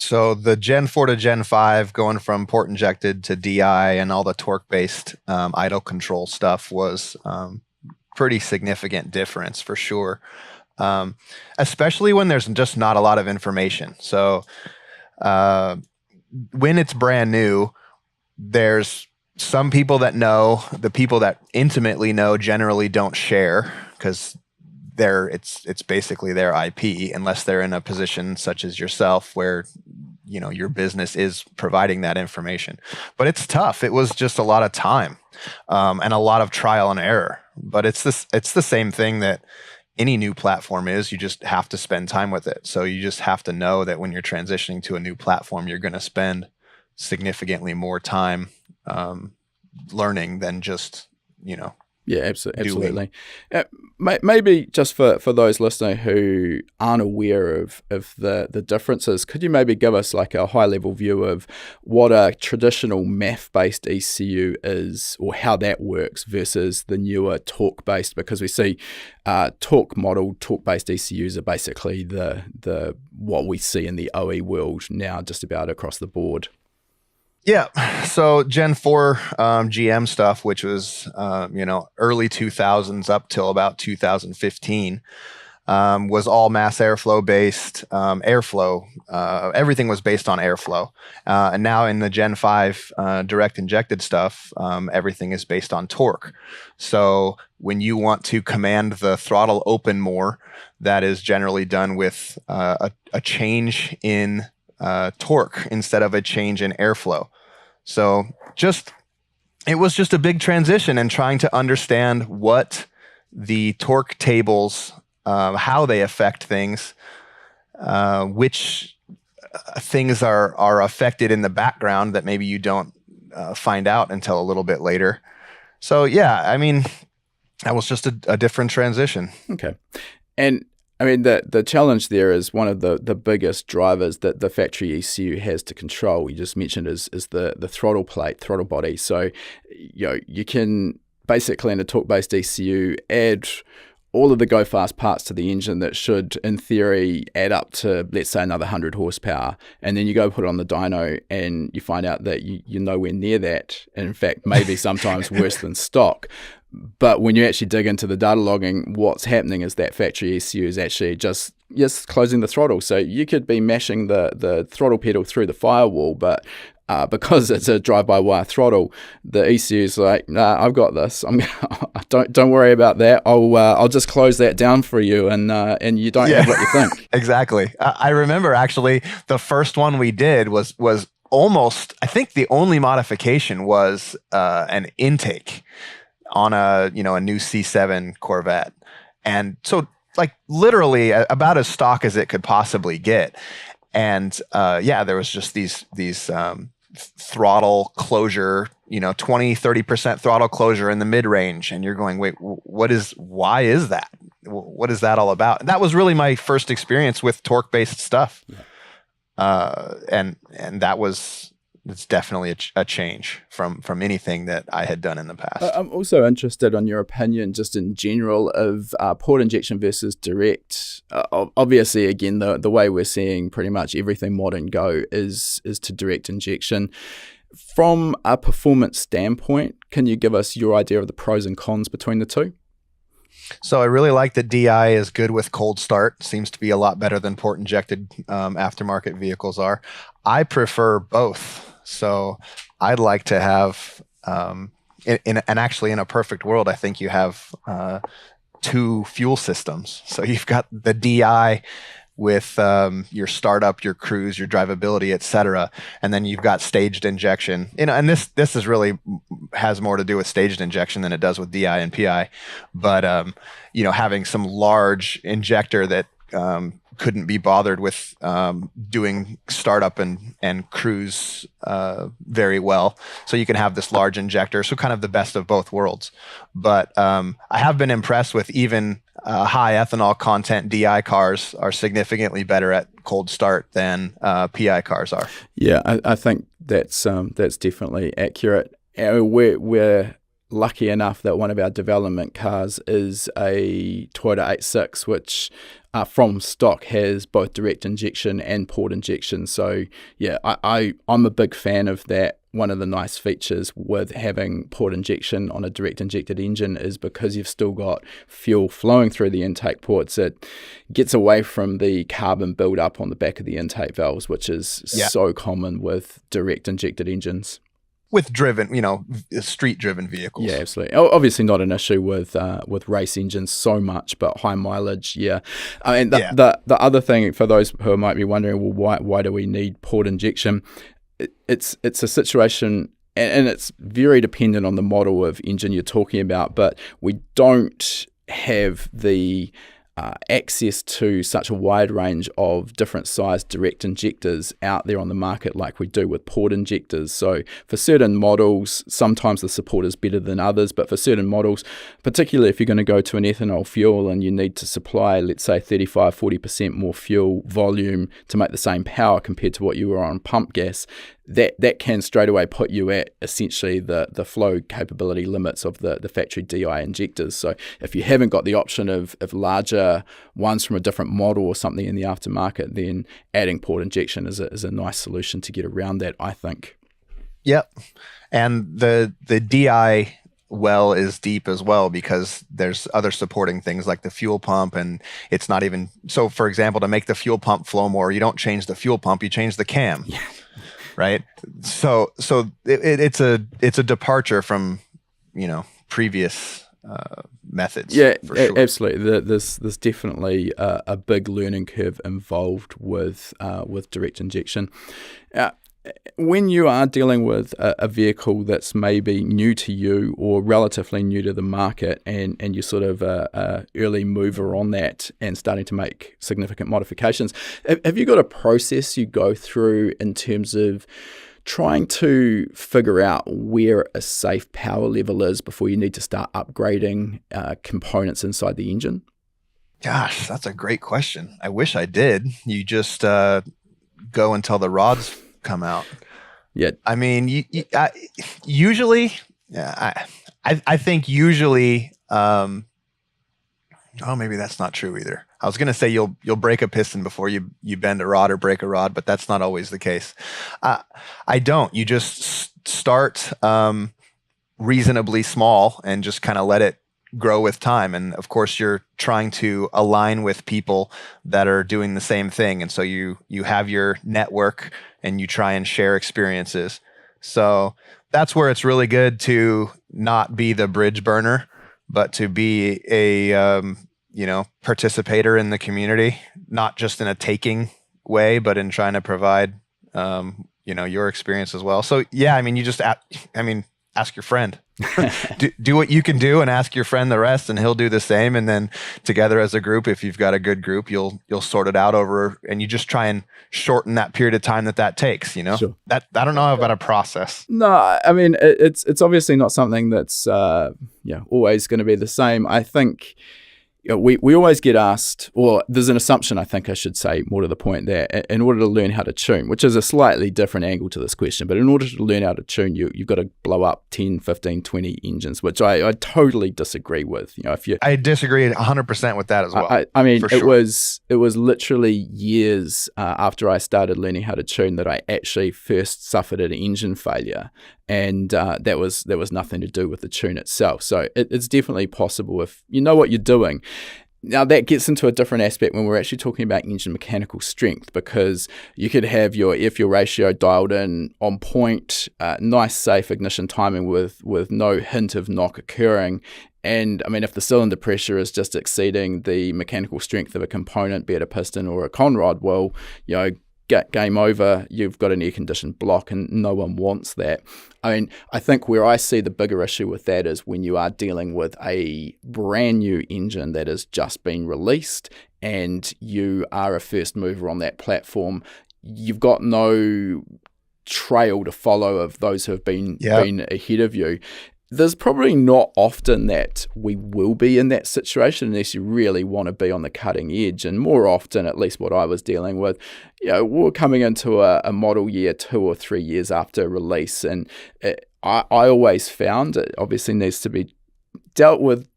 So the Gen 4 to Gen 5, going from port injected to DI and all the torque-based idle control stuff was pretty significant difference for sure, especially when there's just not a lot of information. So when it's brand new, there's some people that know. The people that intimately know generally don't share, because it's basically their IP, unless they're in a position such as yourself where your business is providing that information. But it's tough. It was just a lot of time, and a lot of trial and error. But it's the same thing that any new platform is. You just have to spend time with it. So you just have to know that when you're transitioning to a new platform, you're going to spend significantly more time learning than just Yeah, absolutely. Maybe just for those listening who aren't aware of the differences, could you maybe give us like a high level view of what a traditional math-based ECU is, or how that works versus the newer torque-based? Because we see torque-based ECUs are basically the what we see in the OE world now, just about across the board. Yeah. So Gen 4 GM stuff, which was, early 2000s up till about 2015, was all mass airflow based. Airflow, everything was based on airflow. And now in the Gen 5 direct injected stuff, everything is based on torque. So when you want to command the throttle open more, that is generally done with a change in torque instead of a change in airflow. So it was just a big transition, and trying to understand what the torque tables, how they affect things, which things are affected in the background that maybe you don't find out until a little bit later. So yeah, I mean, that was just a different transition. Okay. And I mean, the challenge there is one of the biggest drivers that the factory ECU has to control. You just mentioned is the throttle plate, throttle body. So, you can basically in a torque-based ECU add all of the go fast parts to the engine that should, in theory, add up to, let's say, another 100 horsepower. And then you go put it on the dyno and you find out that you're nowhere near that. And in fact, maybe sometimes worse than stock. But when you actually dig into the data logging, what's happening is that factory ECU is actually just closing the throttle. So you could be mashing the throttle pedal through the firewall, but because it's a drive-by-wire throttle, the ECU is like, nah, I've got this. Don't worry about that. I'll just close that down for you, and you don't have what you think. Exactly. I remember actually the first one we did was almost, I think the only modification was an intake on a new C7 Corvette, and so like literally about as stock as it could possibly get. And there was just these throttle closure, 20-30% throttle closure in the mid range, and you're going, wait, why is that? What is that all about? And that was really my first experience with torque based stuff. And it's definitely a change from anything that I had done in the past. I'm also interested on your opinion, just in general, of port injection versus direct. Obviously, again, the way we're seeing pretty much everything modern go is to direct injection. From a performance standpoint, can you give us your idea of the pros and cons between the two? So I really like that DI is good with cold start. Seems to be a lot better than port injected aftermarket vehicles are. I prefer both. So I'd like to have, and actually in a perfect world, I think you have two fuel systems. So you've got the DI with your startup, your cruise, your drivability, etc., and then you've got staged injection. And this is really has more to do with staged injection than it does with DI and PI. But having some large injector that couldn't be bothered with doing startup and cruise very well. So you can have this large injector, so kind of the best of both worlds. But I have been impressed with even high ethanol content DI cars are significantly better at cold start than PI cars are. Yeah, I think that's definitely accurate. We're lucky enough that one of our development cars is a Toyota 86, which from stock has both direct injection and port injection. So yeah, I'm a big fan of that. One of the nice features with having port injection on a direct injected engine is because you've still got fuel flowing through the intake ports, it gets away from the carbon build-up on the back of the intake valves, which is so common with direct injected engines. with driven, street driven vehicles. Yeah, absolutely. Obviously, not an issue with race engines so much, but high mileage. Yeah, I mean the other thing for those who might be wondering, well, why do we need port injection? It's a situation. And it's very dependent on the model of engine you're talking about, but we don't have the access to such a wide range of different size direct injectors out there on the market like we do with port injectors. So for certain models, sometimes the support is better than others, but for certain models, particularly if you're going to go to an ethanol fuel and you need to supply, let's say 35-40% more fuel volume to make the same power compared to what you were on pump gas, that can straight away put you at essentially the flow capability limits of the factory DI injectors. So if you haven't got the option of larger ones from a different model or something in the aftermarket, then adding port injection is a nice solution to get around that, I think. Yep. And the DI well is deep as well because there's other supporting things like the fuel pump, and it's not even so. For example, to make the fuel pump flow more, you don't change the fuel pump, you change the cam. Yeah. Right. So it's a departure from, previous methods. Yeah, for sure. absolutely. There's definitely a big learning curve involved with direct injection. When you are dealing with a vehicle that's maybe new to you or relatively new to the market, and you're sort of a early mover on that and starting to make significant modifications, have you got a process you go through in terms of trying to figure out where a safe power level is before you need to start upgrading components inside the engine? Gosh, that's a great question. I wish I did. You just go until the rods come out. Yeah. I mean, usually, I think usually, maybe that's not true either. I was going to say you'll break a piston before you bend a rod or break a rod, but that's not always the case. I don't. You just start reasonably small and just kind of let it grow with time. And of course, you're trying to align with people that are doing the same thing. And so you have your network and you try and share experiences. So that's where it's really good to not be the bridge burner, but to be a participator in the community, not just in a taking way, but in trying to provide your experience as well. So yeah, I mean, you just ask your friend. do what you can do and ask your friend the rest, and he'll do the same. And then together as a group, if you've got a good group, you'll sort it out over, and you just try and shorten that period of time that takes. Sure. That I don't know about a process. No, I mean it's obviously not something that's always going to be the same. I think. We always get asked, or there's an assumption, I think I should say, more to the point, that in order to learn how to tune, which is a slightly different angle to this question, but in order to learn how to tune, you've got to blow up 10, 15, 20 engines, which I totally disagree with. I disagree 100% with that as well. I mean, sure. It was literally years after I started learning how to tune that I actually first suffered an engine failure. And that was nothing to do with the tune itself. So it's definitely possible if you know what you're doing. Now that gets into a different aspect when we're actually talking about engine mechanical strength, because you could have your air-fuel ratio dialed in on point, nice safe ignition timing with no hint of knock occurring. And I mean, if the cylinder pressure is just exceeding the mechanical strength of a component, be it a piston or a conrod, well, game over, you've got an air-conditioned block, and no one wants that. I mean, I think where I see the bigger issue with that is when you are dealing with a brand new engine that has just been released and you are a first mover on that platform. You've got no trail to follow of those who have been ahead of you. There's probably not often that we will be in that situation unless you really want to be on the cutting edge. And more often, at least what I was dealing with, we're coming into a model year 2 or 3 years after release. And I always found it obviously needs to be dealt with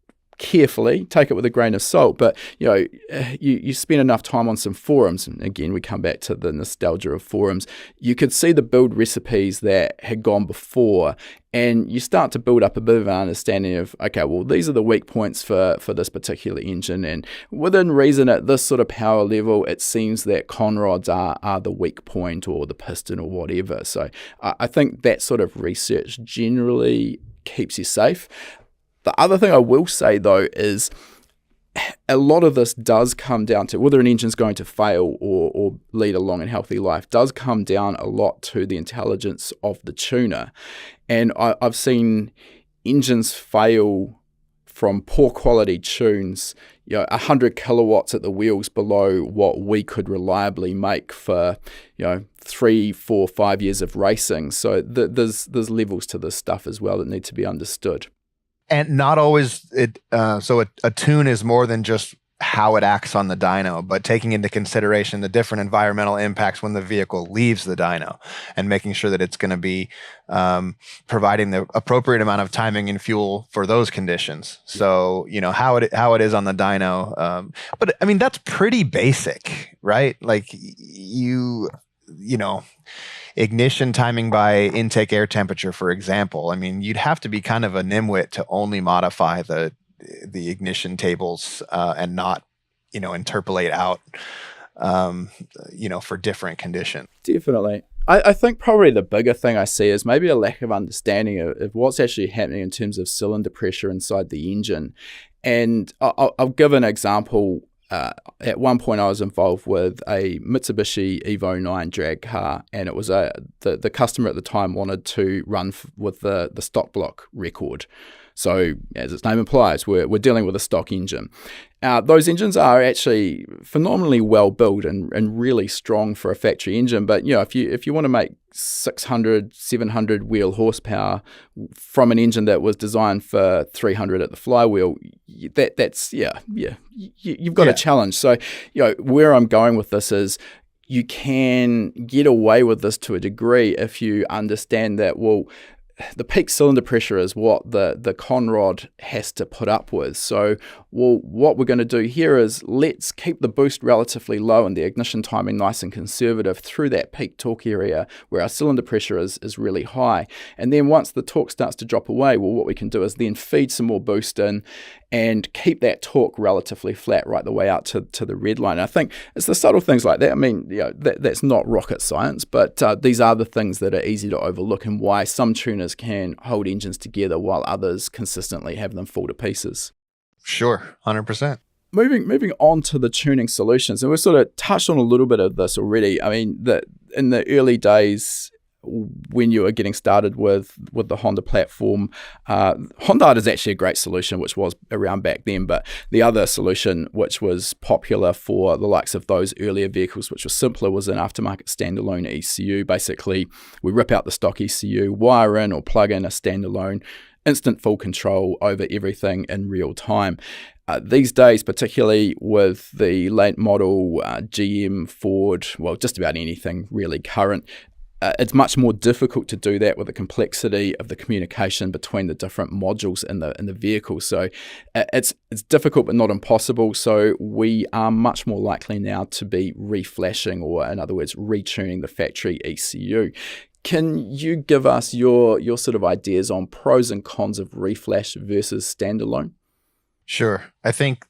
carefully, take it with a grain of salt, but you spend enough time on some forums, and again we come back to the nostalgia of forums. You could see the build recipes that had gone before, and you start to build up a bit of an understanding of, okay, well, these are the weak points for this particular engine, and within reason at this sort of power level, it seems that conrods are the weak point, or the piston, or whatever. So I think that sort of research generally keeps you safe. The other thing I will say, though, is a lot of this does come down to whether an engine's going to fail or lead a long and healthy life, does come down a lot to the intelligence of the tuner. And I've seen engines fail from poor quality tunes, 100 kilowatts at the wheels below what we could reliably make for, 3, 4, 5 years of racing. So there's levels to this stuff as well that need to be understood. And not always so a tune is more than just how it acts on the dyno, but taking into consideration the different environmental impacts when the vehicle leaves the dyno, and making sure that it's going to be providing the appropriate amount of timing and fuel for those conditions. So how it is on the dyno, but I mean that's pretty basic, right? Like ignition timing by intake air temperature, for example. I mean, you'd have to be kind of a nimwit to only modify the ignition tables and not, interpolate out, for different conditions. Definitely. I think probably the bigger thing I see is maybe a lack of understanding of what's actually happening in terms of cylinder pressure inside the engine. And I'll give an example. At one point I was involved with a Mitsubishi Evo 9 drag car, and it was the customer at the time wanted to run with the stock block record. So as its name implies, we're dealing with a stock engine. Those engines are actually phenomenally well built and really strong for a factory engine. But if you want to make 600, 700 wheel horsepower from an engine that was designed for 300 at the flywheel, you've got a challenge. So where I'm going with this is, you can get away with this to a degree if you understand that, well, the peak cylinder pressure is what the conrod has to put up with. So, what we're going to do here is let's keep the boost relatively low and the ignition timing nice and conservative through that peak torque area where our cylinder pressure is really high. And then once the torque starts to drop away, well, what we can do is then feed some more boost in and keep that torque relatively flat right the way out to the red line. And I think it's the subtle things like that. I mean, that's not rocket science, but these are the things that are easy to overlook, and why some tuners can hold engines together while others consistently have them fall to pieces. Sure, 100%. Moving on to the tuning solutions, and we've sort of touched on a little bit of this already. I mean, in the early days, when you were getting started with the Honda platform, Honda is actually a great solution, which was around back then, but the other solution which was popular for the likes of those earlier vehicles, which was simpler, was an aftermarket standalone ECU. Basically, we rip out the stock ECU, wire in or plug in a standalone, instant full control over everything in real time. These days, particularly with the late model GM, Ford, well, just about anything really current, it's much more difficult to do that with the complexity of the communication between the different modules in the vehicle. So it's difficult but not impossible. So we are much more likely now to be reflashing, or in other words, retuning the factory ECU. Can you give us your sort of ideas on pros and cons of reflash versus standalone? Sure. I think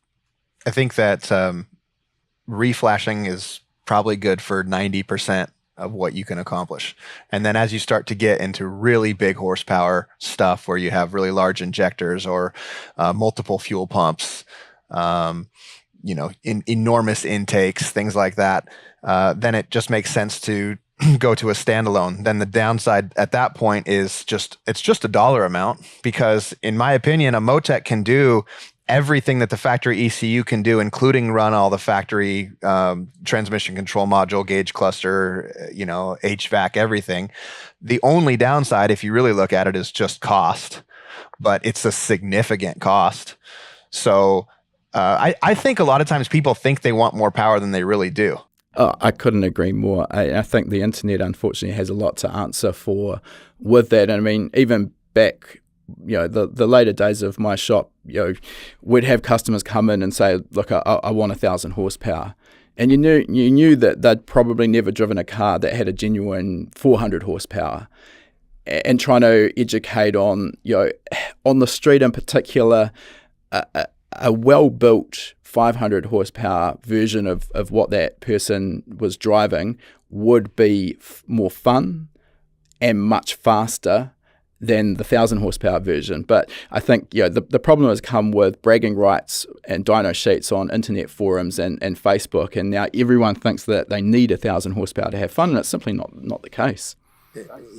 that reflashing is probably good for 90% of what you can accomplish. And then as you start to get into really big horsepower stuff where you have really large injectors or multiple fuel pumps, enormous intakes, things like that, then it just makes sense to go to a standalone. Then the downside at that point is it's just a dollar amount, because in my opinion, a Motec can do everything that the factory ECU can do, including run all the factory transmission control module, gauge cluster, HVAC, everything. The only downside, if you really look at it, is just cost, but it's a significant cost. So I think a lot of times people think they want more power than they really do. Oh, I couldn't agree more. I think the internet, unfortunately, has a lot to answer for with that. And I mean, even back the later days of my shop, we'd have customers come in and say, look, I want 1,000 horsepower. And you knew that they'd probably never driven a car that had a genuine 400 horsepower. And trying to educate on the street in particular, a well-built 500 horsepower version of what that person was driving would be more fun and much faster than the 1,000 horsepower version. But I think the problem has come with bragging rights and dyno sheets on internet forums and Facebook, and now everyone thinks that they need 1,000 horsepower to have fun, and it's simply not the case.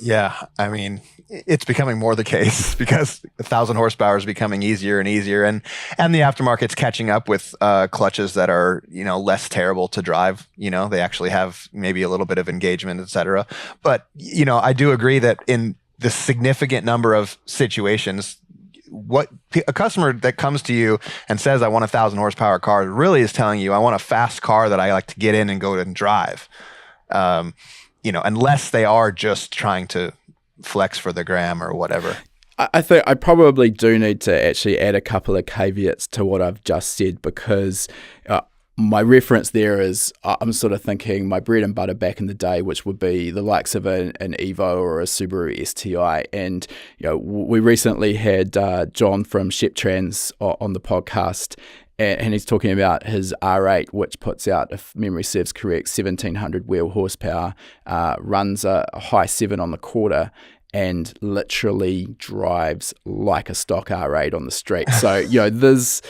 Yeah, I mean, it's becoming more the case because 1,000 horsepower is becoming easier and easier, and the aftermarket's catching up with clutches that are less terrible to drive. They actually have maybe a little bit of engagement, etc. But I do agree that in the significant number of situations, what a customer that comes to you and says, "I want 1,000 horsepower car," really is telling you, "I want a fast car that I like to get in and go and drive." Unless they are just trying to flex for the gram or whatever. I think I probably do need to actually add a couple of caveats to what I've just said, because my reference there is I'm sort of thinking my bread and butter back in the day, which would be the likes of an Evo or a Subaru STI. And we recently had John from ShepTrans on the podcast, and he's talking about his R8, which puts out, if memory serves correct, 1,700 wheel horsepower, runs a high 7 on the quarter, and literally drives like a stock R8 on the street. So, there's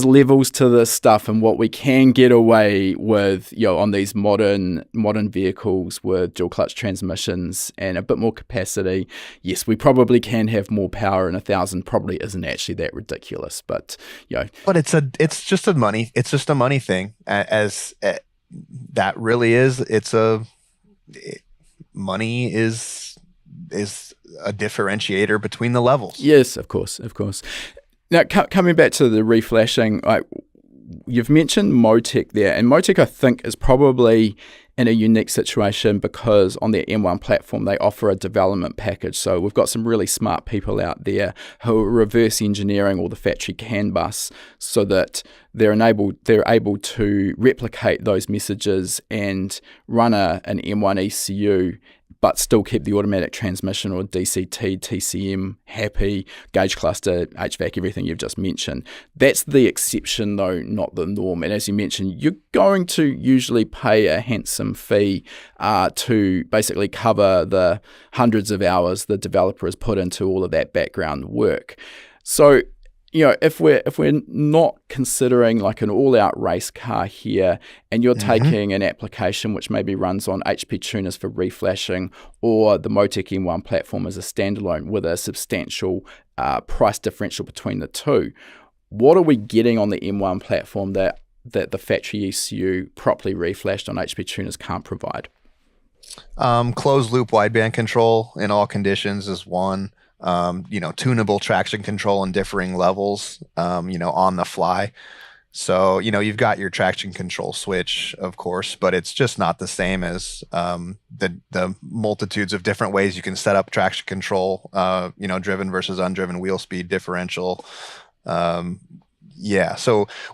levels to this stuff, and what we can get away with, on these modern vehicles with dual clutch transmissions and a bit more capacity. Yes, we probably can have more power, and 1,000 probably isn't actually that ridiculous. But but it's just a money thing. That really is. Money is a differentiator between the levels. Yes, of course. Now, coming back to the reflashing, you've mentioned Motec there, and Motec, I think, is probably in a unique situation because on their M1 platform, they offer a development package. So we've got some really smart people out there who are reverse engineering all the factory CAN bus so that they're able to replicate those messages and run an M1 ECU, but still keep the automatic transmission or DCT, TCM happy, gauge cluster, HVAC, everything you've just mentioned. That's the exception, though, not the norm. And as you mentioned, you're going to usually pay a handsome fee to basically cover the hundreds of hours the developer has put into all of that background work. So, if we're not considering like an all-out race car here, and you're taking an application which maybe runs on HP tuners for reflashing, or the Motec M1 platform as a standalone with a substantial price differential between the two, what are we getting on the M1 platform that the factory ECU properly reflashed on HP tuners can't provide? Closed loop wideband control in all conditions is one. Tunable traction control in differing levels, on the fly. So, you've got your traction control switch, of course, but it's just not the same as the multitudes of different ways you can set up traction control, driven versus undriven wheel speed differential. So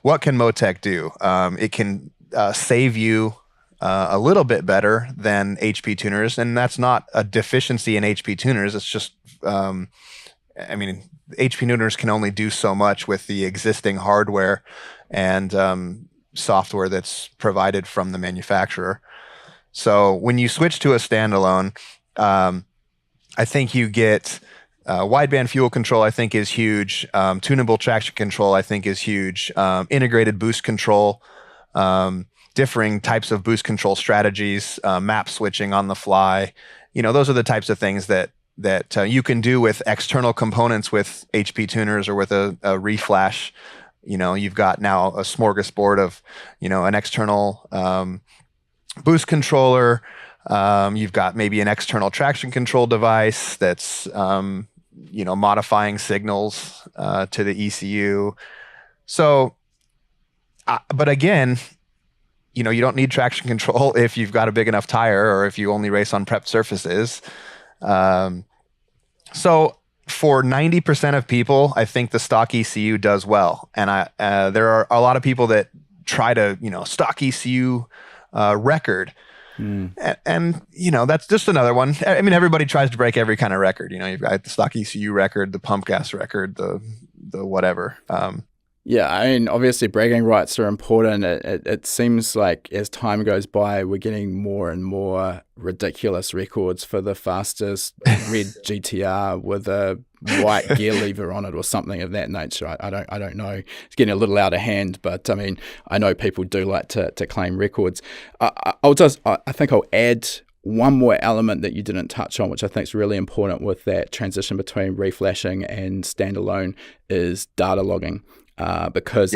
what can Motec do? It can save you a little bit better than HP tuners, and that's not a deficiency in HP tuners. It's just, HP tuners can only do so much with the existing hardware and software that's provided from the manufacturer. So when you switch to a standalone, I think you get wideband fuel control, I think is huge. Tunable traction control, I think is huge. Integrated boost control, differing types of boost control strategies, map switching on the fly. Those are the types of things that you can do with external components with HP tuners or with a reflash. You've got now a smorgasbord of, an external boost controller. You've got maybe an external traction control device that's, modifying signals to the ECU. So, but again, you don't need traction control if you've got a big enough tire or if you only race on prepped surfaces. So for 90% of people, I think the stock ECU does well. And there are a lot of people that try to, stock ECU record. And that's just another one. I mean, everybody tries to break every kind of record. You've got the stock ECU record, the pump gas record, the whatever. Yeah, I mean, obviously bragging rights are important. It seems like as time goes by, we're getting more and more ridiculous records for the fastest red GTR with a white gear lever on it or something of that nature. I don't know. It's getting a little out of hand, but I mean, I know people do like to claim records. I think I'll add one more element that you didn't touch on, which I think is really important with that transition between reflashing and standalone, is data logging. Because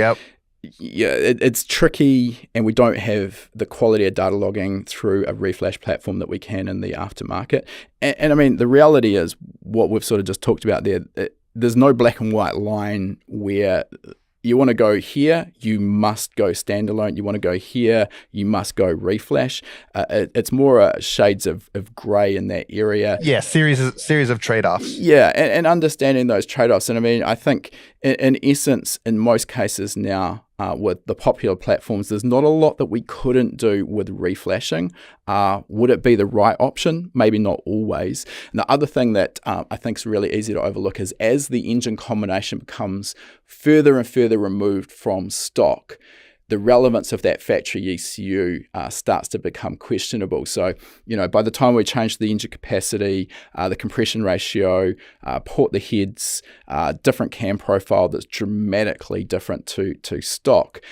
it's tricky, and we don't have the quality of data logging through a reflash platform that we can in the aftermarket. And I mean, the reality is what we've sort of just talked about there. There's no black and white line where you want to go here, you must go standalone. You want to go here, you must go reflash. It's more shades of grey in that area. Yeah, series of trade-offs. Yeah, and understanding those trade-offs. And I mean, I think in essence, in most cases now, with the popular platforms, there's not a lot that we couldn't do with reflashing. Would it be the right option? Maybe not always. And the other thing that I think is really easy to overlook is as the engine combination becomes further and further removed from stock, the relevance of that factory ECU starts to become questionable. So, by the time we change the engine capacity, the compression ratio, port the heads, different cam profile that's dramatically different to stock,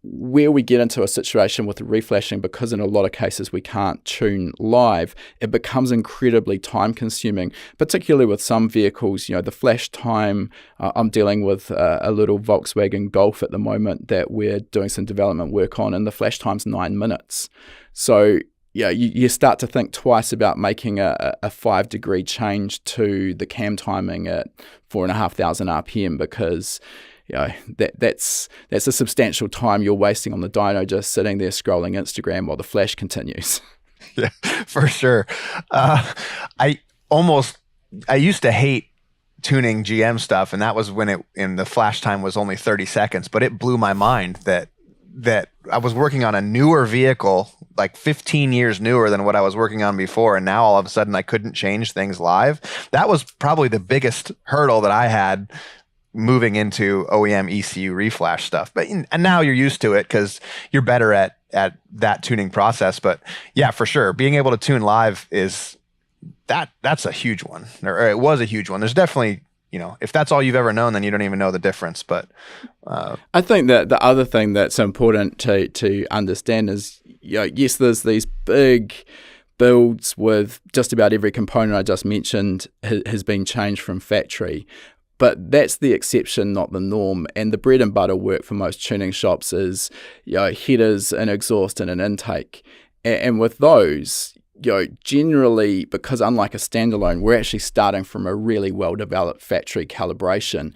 where we get into a situation with the reflashing, because in a lot of cases we can't tune live, it becomes incredibly time consuming, particularly with some vehicles. The flash time, I'm dealing with a little Volkswagen Golf at the moment that we're doing some development work on, and the flash time's 9 minutes. So you start to think twice about making a 5-degree change to the cam timing at 4,500 RPM, because that's a substantial time you're wasting on the dyno just sitting there scrolling Instagram while the flash continues. Yeah, for sure. I used to hate tuning GM stuff, and that was when the flash time was only 30 seconds, but it blew my mind that I was working on a newer vehicle, like 15 years newer than what I was working on before, and now all of a sudden I couldn't change things live. That was probably the biggest hurdle that I had moving into OEM ECU reflash stuff. And now you're used to it because you're better at that tuning process. But yeah, for sure, being able to tune live that's a huge one, or it was a huge one. There's definitely, if that's all you've ever known, then you don't even know the difference. But I think that the other thing that's important to understand is, yes, there's these big builds with just about every component I just mentioned has been changed from factory. But that's the exception, not the norm. And the bread and butter work for most tuning shops is, headers, an exhaust, and an intake. And with those, generally, because unlike a standalone, we're actually starting from a really well-developed factory calibration.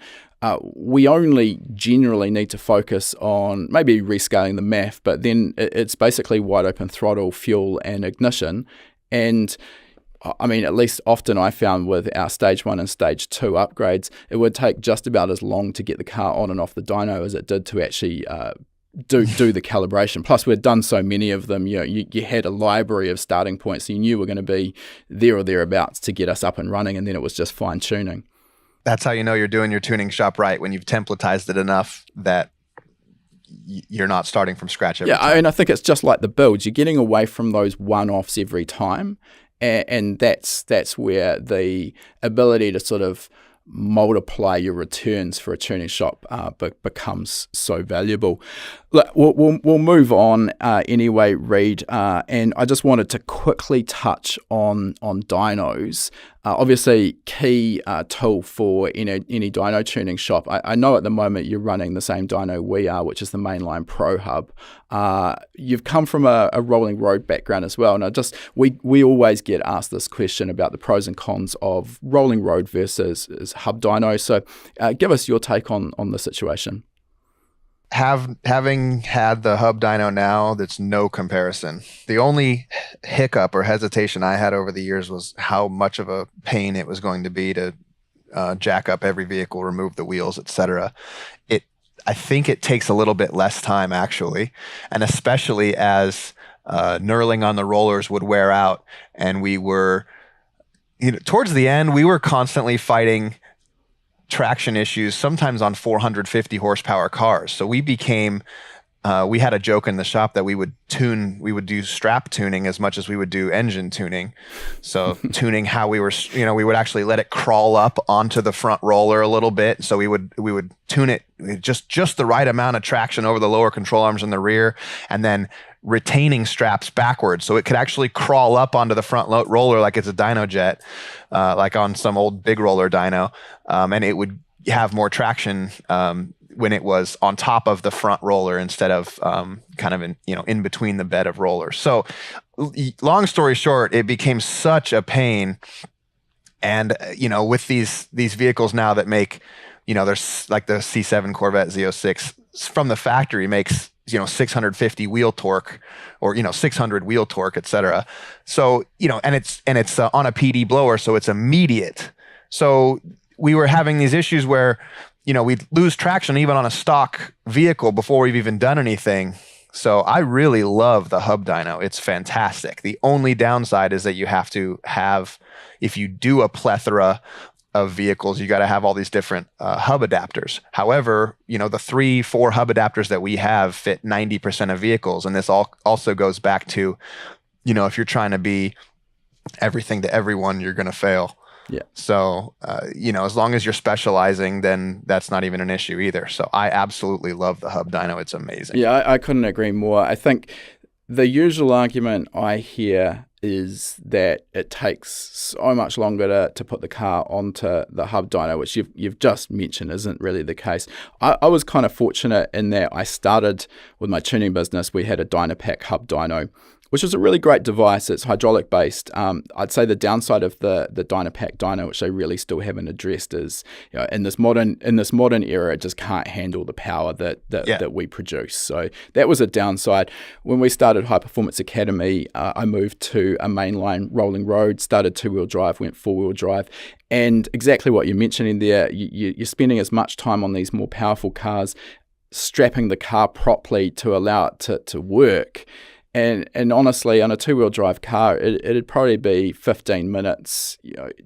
We only generally need to focus on maybe rescaling the MAF, but then it's basically wide open throttle, fuel, and ignition. And I mean, at least often I found with our stage 1 and stage 2 upgrades, it would take just about as long to get the car on and off the dyno as it did to actually do the calibration. Plus, we'd done so many of them. You had a library of starting points, so you knew we're going to be there or thereabouts to get us up and running, and then it was just fine tuning. That's how you know you're doing your tuning shop right, when you've templatized it enough that you're not starting from scratch every time. And I think it's just like the builds. You're getting away from those one-offs every time. And that's where the ability to sort of multiply your returns for a tuning shop becomes so valuable. Look, we'll move on anyway, Reid, and I just wanted to quickly touch on dynos. Obviously, key tool for any dyno tuning shop. I know at the moment you're running the same dyno we are, which is the Mainline Pro Hub. You've come from a rolling road background as well, and we always get asked this question about the pros and cons of rolling road versus hub dyno. So give us your take on the situation. Having had the hub dyno now, that's no comparison. The only hiccup or hesitation I had over the years was how much of a pain it was going to be to jack up every vehicle, remove the wheels, etc. I think it takes a little bit less time actually, and especially as knurling on the rollers would wear out, and we were, towards the end, we were constantly fighting traction issues, sometimes on 450 horsepower cars. So we had a joke in the shop that we would do strap tuning as much as we would do engine tuning. So tuning how we would actually let it crawl up onto the front roller a little bit. So we would tune it just the right amount of traction over the lower control arms in the rear, and then retaining straps backwards so it could actually crawl up onto the front roller like it's a dyno jet, like on some old big roller dyno, and it would have more traction when it was on top of the front roller instead of kind of in between the bed of rollers. So long story short, it became such a pain. And with these vehicles now that make, there's like the C7 Corvette Z06 from the factory makes 650 wheel torque, or 600 wheel torque, etc. So and it's on a PD blower, so it's immediate. So we were having these issues where we'd lose traction even on a stock vehicle before we've even done anything. So I really love the hub dyno. It's fantastic. The only downside is that you have to have, if you do a plethora of vehicles, you got to have all these different hub adapters. However, the 3-4 hub adapters that we have fit 90% of vehicles. And this also goes back to, if you're trying to be everything to everyone, you're going to fail. Yeah. So, as long as you're specializing, then that's not even an issue either. So I absolutely love the hub dyno. It's amazing. Yeah, I couldn't agree more. I think the usual argument I hear is that it takes so much longer to put the car onto the hub dyno, which you've just mentioned isn't really the case. I was kind of fortunate in that I started with my tuning business. We had a Dynapack hub dyno, which is a really great device. It's hydraulic based. I'd say the downside of the Dynapack dyno, which they really still haven't addressed, is in this modern era, it just can't handle the power that we produce. So that was a downside. When we started High Performance Academy, I moved to a mainline rolling road, started 2-wheel drive, went 4-wheel drive. And exactly what you're mentioning there, you're spending as much time on these more powerful cars, strapping the car properly to allow it to work. And honestly, on a 2-wheel drive car, it'd probably be 15 minutes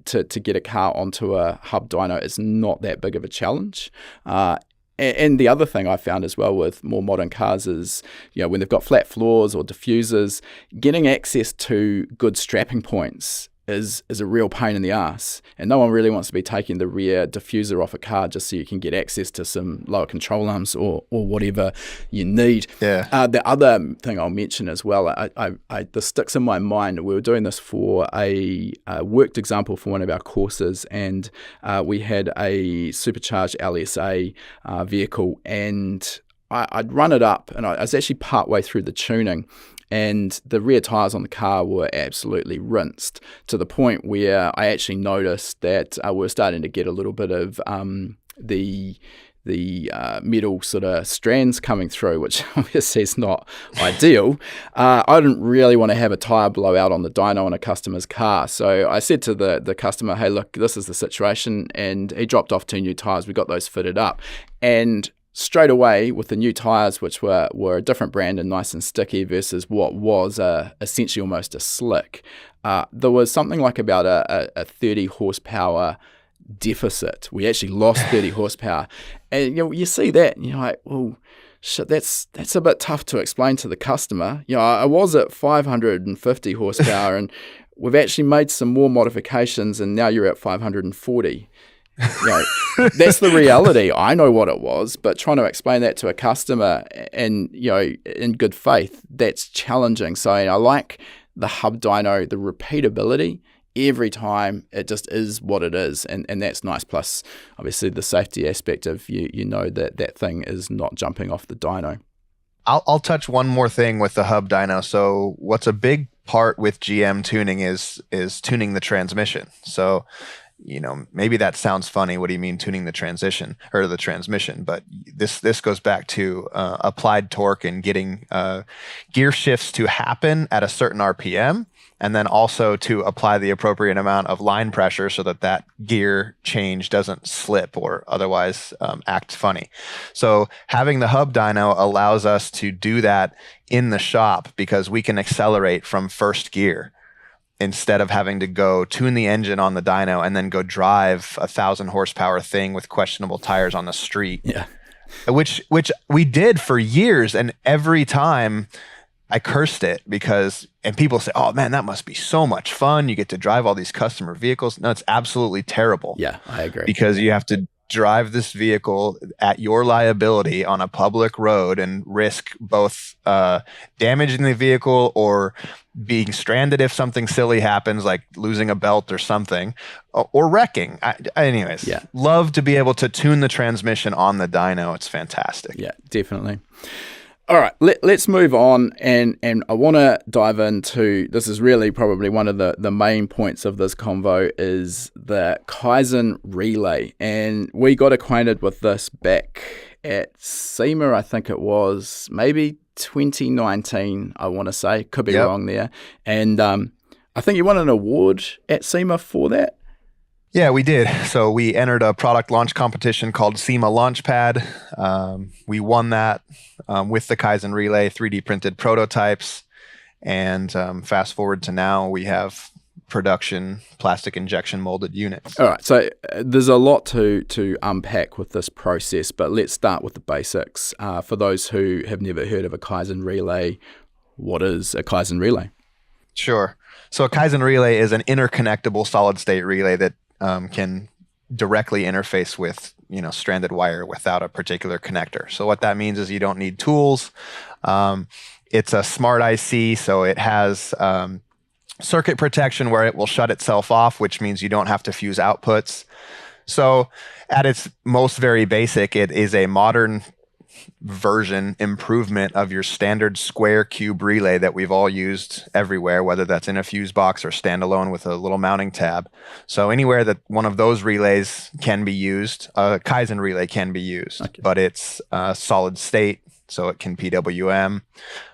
to get a car onto a hub dyno. It's not that big of a challenge. And the other thing I found as well with more modern cars is, when they've got flat floors or diffusers, getting access to good strapping points is a real pain in the ass, and no one really wants to be taking the rear diffuser off a car just so you can get access to some lower control arms or whatever you need. Yeah. The other thing I'll mention as well, this sticks in my mind. We were doing this for a worked example for one of our courses, and we had a supercharged LSA vehicle, and I'd run it up, and I was actually partway through the tuning, and the rear tyres on the car were absolutely rinsed to the point where I actually noticed that we were starting to get a little bit of the metal sort of strands coming through, which obviously is not ideal. I didn't really want to have a tyre blowout on the dyno on a customer's car. So I said to the customer, hey, look, this is the situation. And he dropped off 2 new tyres. We got those fitted up. And straight away with the new tyres, which were a different brand and nice and sticky versus what was essentially almost a slick, there was something like about a 30 horsepower deficit. We actually lost 30 horsepower. And you see that and you're like, well, shit, that's a bit tough to explain to the customer. I was at 550 horsepower and we've actually made some more modifications and now you're at 540. That's the reality. I know what it was, but trying to explain that to a customer and in good faith, that's challenging. So I like the hub dyno, the repeatability. Every time it just is what it is, and that's nice. Plus, obviously, the safety aspect of that thing is not jumping off the dyno. I'll touch one more thing with the hub dyno. So what's a big part with GM tuning is tuning the transmission. So maybe that sounds funny. What do you mean tuning the transition or the transmission? But this goes back to applied torque and getting gear shifts to happen at a certain RPM, and then also to apply the appropriate amount of line pressure so that gear change doesn't slip or otherwise act funny. So having the hub dyno allows us to do that in the shop because we can accelerate from first gear instead of having to go tune the engine on the dyno and then go drive 1,000 horsepower thing with questionable tires on the street. Yeah. Which we did for years, and every time I cursed it and people say, "Oh man, that must be so much fun. You get to drive all these customer vehicles." No, it's absolutely terrible. Yeah, I agree. Because you have to drive this vehicle at your liability on a public road and risk both damaging the vehicle or being stranded if something silly happens, like losing a belt or something, or wrecking. Anyways, yeah. Love to be able to tune the transmission on the dyno. It's fantastic. Yeah, definitely. All right, let's move on, and I want to dive into, this is really probably one of the main points of this convo, is the Kaizen relay. And we got acquainted with this back at SEMA, I think it was, maybe 2019, I want to say. Could be wrong there. And I think you won an award at SEMA for that. Yeah, we did. So we entered a product launch competition called SEMA Launchpad. We won that with the Kaizen Relay, 3D printed prototypes. And fast forward to now, we have production plastic injection molded units. All right. So there's a lot to unpack with this process, but let's start with the basics. For those who have never heard of a Kaizen Relay, what is a Kaizen Relay? Sure. So a Kaizen Relay is an interconnectable solid state relay that can directly interface with stranded wire without a particular connector. So what that means is you don't need tools. It's a smart IC, so it has circuit protection where it will shut itself off, which means you don't have to fuse outputs. So at its most very basic, it is a modern version improvement of your standard square cube relay that we've all used everywhere, whether that's in a fuse box or standalone with a little mounting tab. So anywhere that one of those relays can be used, a Kaizen relay can be used, but it's solid state, so it can PWM.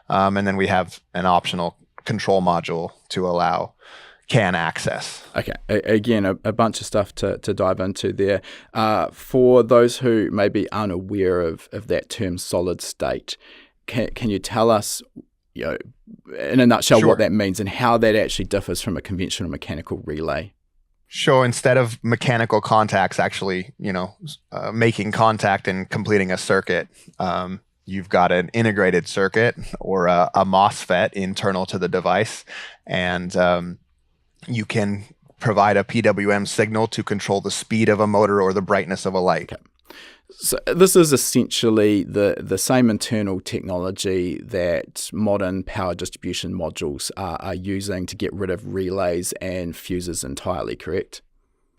And then we have an optional control module to allow CAN access. Okay, again, a bunch of stuff to dive into there. For those who may be unaware of that term solid state, can you tell us, in a nutshell, what that means and how that actually differs from a conventional mechanical relay? Sure. Instead of mechanical contacts actually, making contact and completing a circuit, you've got an integrated circuit or a MOSFET internal to the device, and you can provide a PWM signal to control the speed of a motor or the brightness of a light. Okay. So this is essentially the same internal technology that modern power distribution modules are using to get rid of relays and fuses entirely, correct?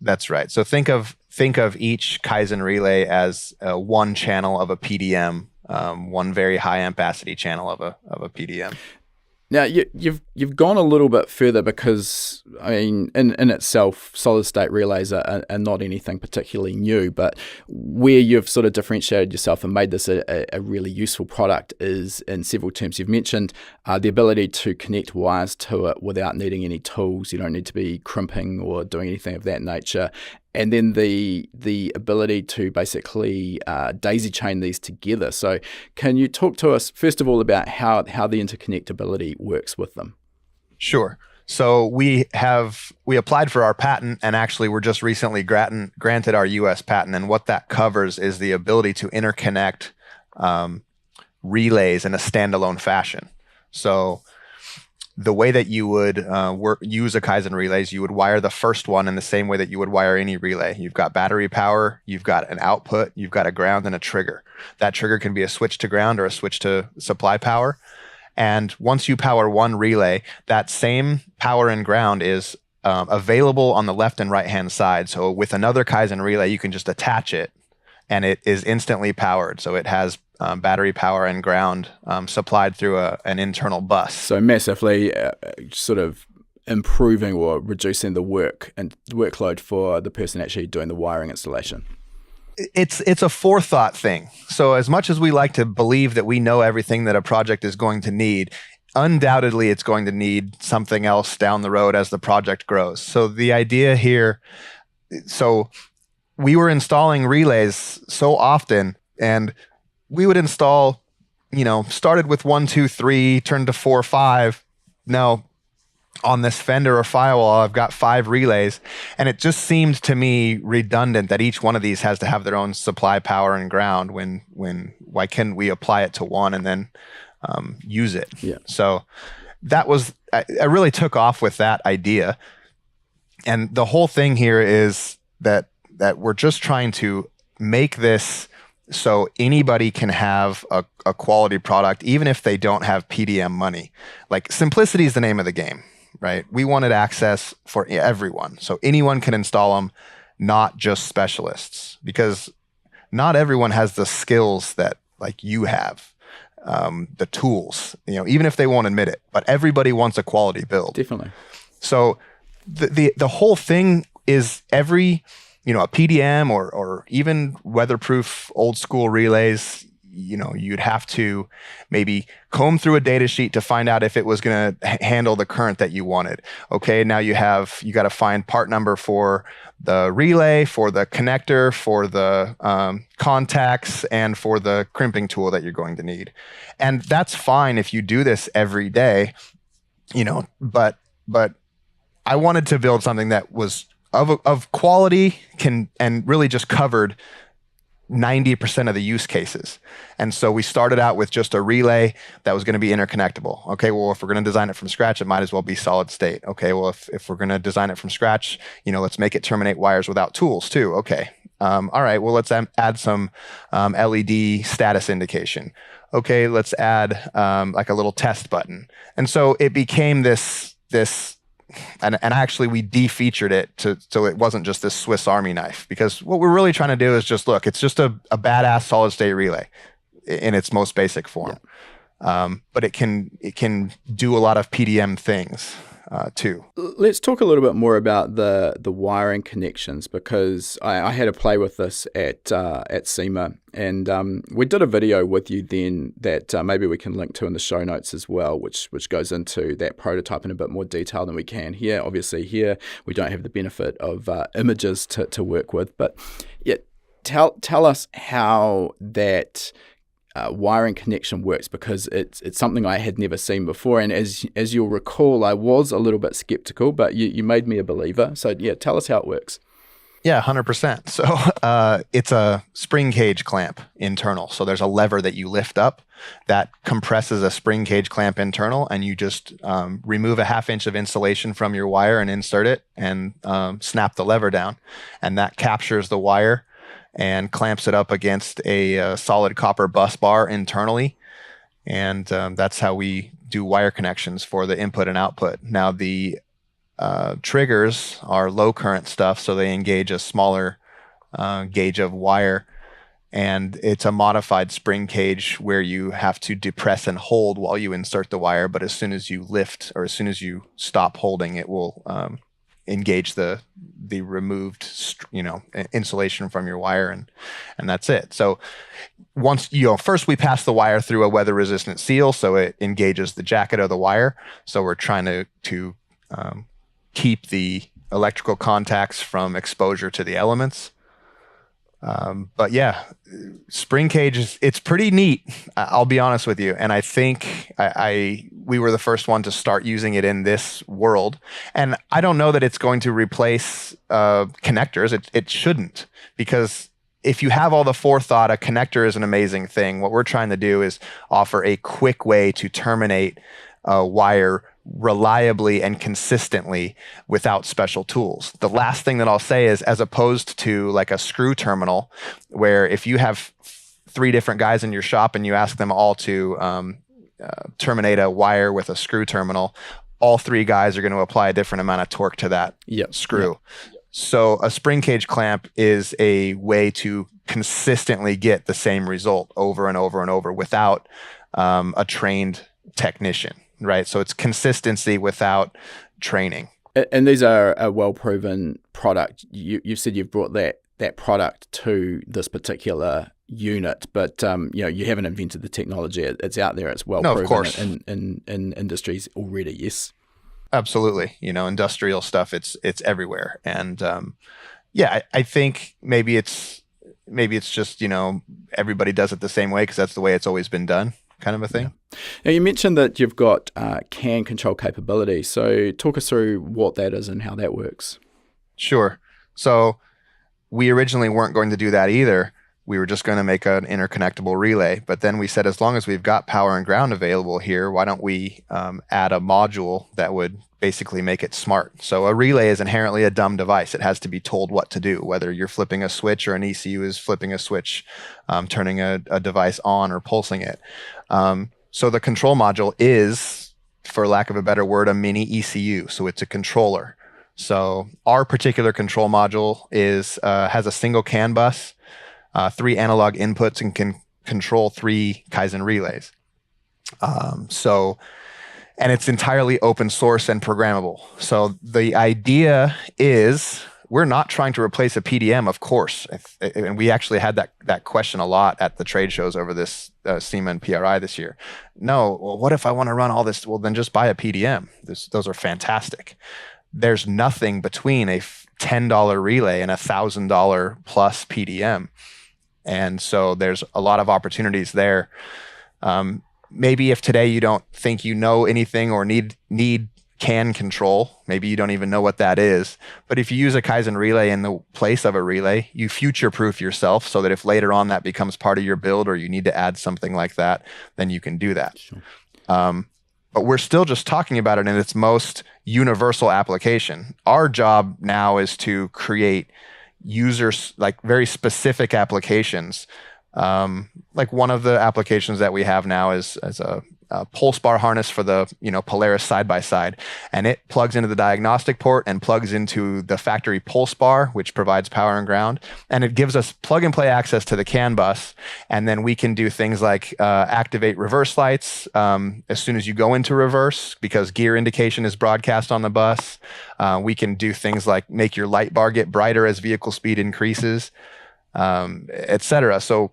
That's right. So think of each Kaizen relay as one channel of a PDM, one very high ampacity channel of a PDM. Now, you've gone a little bit further because, I mean, in itself, solid-state relays are not anything particularly new, but where you've sort of differentiated yourself and made this a really useful product is in several terms. You've mentioned the ability to connect wires to it without needing any tools. You don't need to be crimping or doing anything of that nature. And then the ability to basically daisy chain these together. So can you talk to us, first of all, about how the interconnectability works with them? Sure. So we applied for our patent, and actually we're just recently granted our U.S. patent. And what that covers is the ability to interconnect relays in a standalone fashion. So the way that you would use a Kaizen relay is you would wire the first one in the same way that you would wire any relay. You've got battery power, you've got an output, you've got a ground and a trigger. That trigger can be a switch to ground or a switch to supply power. And once you power one relay, that same power and ground is available on the left and right hand side. So with another Kaizen relay, you can just attach it and it is instantly powered. So it has battery power and ground supplied through an internal bus. So massively sort of improving or reducing the workload for the person actually doing the wiring installation? It's a forethought thing. So as much as we like to believe that we know everything that a project is going to need, undoubtedly it's going to need something else down the road as the project grows. So the idea here, so we were installing relays so often, and we would install, started with 1, 2, 3, turned to 4, 5. Now on this Fender or Firewall, I've got 5 relays, and it just seemed to me redundant that each one of these has to have their own supply power and ground. Why can't we apply it to one and then use it? Yeah. So that was, I really took off with that idea, and the whole thing here is that we're just trying to make this so anybody can have a quality product, even if they don't have PDM money. Like, simplicity is the name of the game, right? We wanted access for everyone, so anyone can install them, not just specialists, because not everyone has the skills that like you have, the tools, even if they won't admit it. But everybody wants a quality build. Definitely. So the whole thing is every a PDM or even weatherproof old school relays, you'd have to maybe comb through a data sheet to find out if it was going to handle the current that you wanted. Okay, now you got to find part number for the relay, for the connector, for the contacts, and for the crimping tool that you're going to need. And that's fine if you do this every day, but I wanted to build something that was of quality and really just covered 90% of the use cases. And so we started out with just a relay that was going to be interconnectable. Okay, well, if we're going to design it from scratch, it might as well be solid state. Okay, well, if we're going to design it from scratch, let's make it terminate wires without tools too. Okay, all right, well, let's add some LED status indication. Okay, let's add like a little test button. And so it became this and actually we de-featured it so it wasn't just this Swiss Army knife, because what we're really trying to do is just it's just a badass solid state relay in its most basic form. Yeah. But it can do a lot of PDM things too. Let's talk a little bit more about the wiring connections, because I had a play with this at SEMA, and we did a video with you then that maybe we can link to in the show notes as well, which goes into that prototype in a bit more detail than we can here. Obviously here we don't have the benefit of images to work with, but yeah, tell us how that wiring connection works, because it's something I had never seen before, and as you'll recall, I was a little bit skeptical, but you made me a believer. So yeah, tell us how it works. Yeah, 100%. So it's a spring cage clamp internal. So there's a lever that you lift up that compresses a spring cage clamp internal, and you just remove a 1/2 inch of insulation from your wire and insert it and snap the lever down, and that captures the wire and clamps it up against a solid copper bus bar internally. And that's how we do wire connections for the input and output. Now the triggers are low current stuff, so they engage a smaller gauge of wire, and it's a modified spring cage where you have to depress and hold while you insert the wire, but as soon as you lift or as soon as you stop holding, it will engage the removed insulation from your wire, and that's it. So once first we pass the wire through a weather resistant seal, so it engages the jacket of the wire. So we're trying to keep the electrical contacts from exposure to the elements. But yeah, spring cage it's pretty neat. I'll be honest with you. And I think we were the first one to start using it in this world. And I don't know that it's going to replace connectors. It shouldn't, because if you have all the forethought, a connector is an amazing thing. What we're trying to do is offer a quick way to terminate a wire reliably and consistently without special tools. The last thing that I'll say is, as opposed to like a screw terminal, where if you have 3 different guys in your shop and you ask them all to terminate a wire with a screw terminal, all 3 guys are going to apply a different amount of torque to that screw. Yep. So a spring cage clamp is a way to consistently get the same result over and over and over without a trained technician. right? So it's consistency without training. And these are a well-proven product. You said you've brought that product to this particular unit, but you haven't invented the technology. It's out there. It's well proven of course. in industries already. Yes, absolutely. Industrial stuff. It's everywhere, and I think maybe it's just everybody does it the same way because that's the way it's always been done, kind of a thing. Yeah. Now you mentioned that you've got CAN control capability. So talk us through what that is and how that works. Sure. So we originally weren't going to do that either. We were just going to make an interconnectable relay. But then we said, as long as we've got power and ground available here, why don't we add a module that would basically make it smart? So a relay is inherently a dumb device. It has to be told what to do, whether you're flipping a switch or an ECU is flipping a switch, turning a device on or pulsing it. So the control module is, for lack of a better word, a mini ECU. So it's a controller. So our particular control module has a single CAN bus, 3 analog inputs, and can control 3 Kaizen relays. And it's entirely open source and programmable. So the idea is we're not trying to replace a PDM, of course. And we actually had that question a lot at the trade shows over this SEMA and PRI this year. No, well, what if I want to run all this? Well, then just buy a PDM. Those are fantastic. There's nothing between a $10 relay and a $1,000 plus PDM. And so there's a lot of opportunities there. Maybe if today you don't think you know anything or need CAN control, maybe you don't even know what that is. But if you use a Kaizen relay in the place of a relay, you future-proof yourself so that if later on that becomes part of your build or you need to add something like that, then you can do that. Sure. But we're still just talking about it in its most universal application. Our job now is to create users, like very specific applications. Like one of the applications that we have now is as a pulse bar harness for the Polaris side-by-side, and it plugs into the diagnostic port and plugs into the factory pulse bar, which provides power and ground, and it gives us plug-and-play access to the CAN bus, and then we can do things like activate reverse lights as soon as you go into reverse, because gear indication is broadcast on the bus. We can do things like make your light bar get brighter as vehicle speed increases, etc. So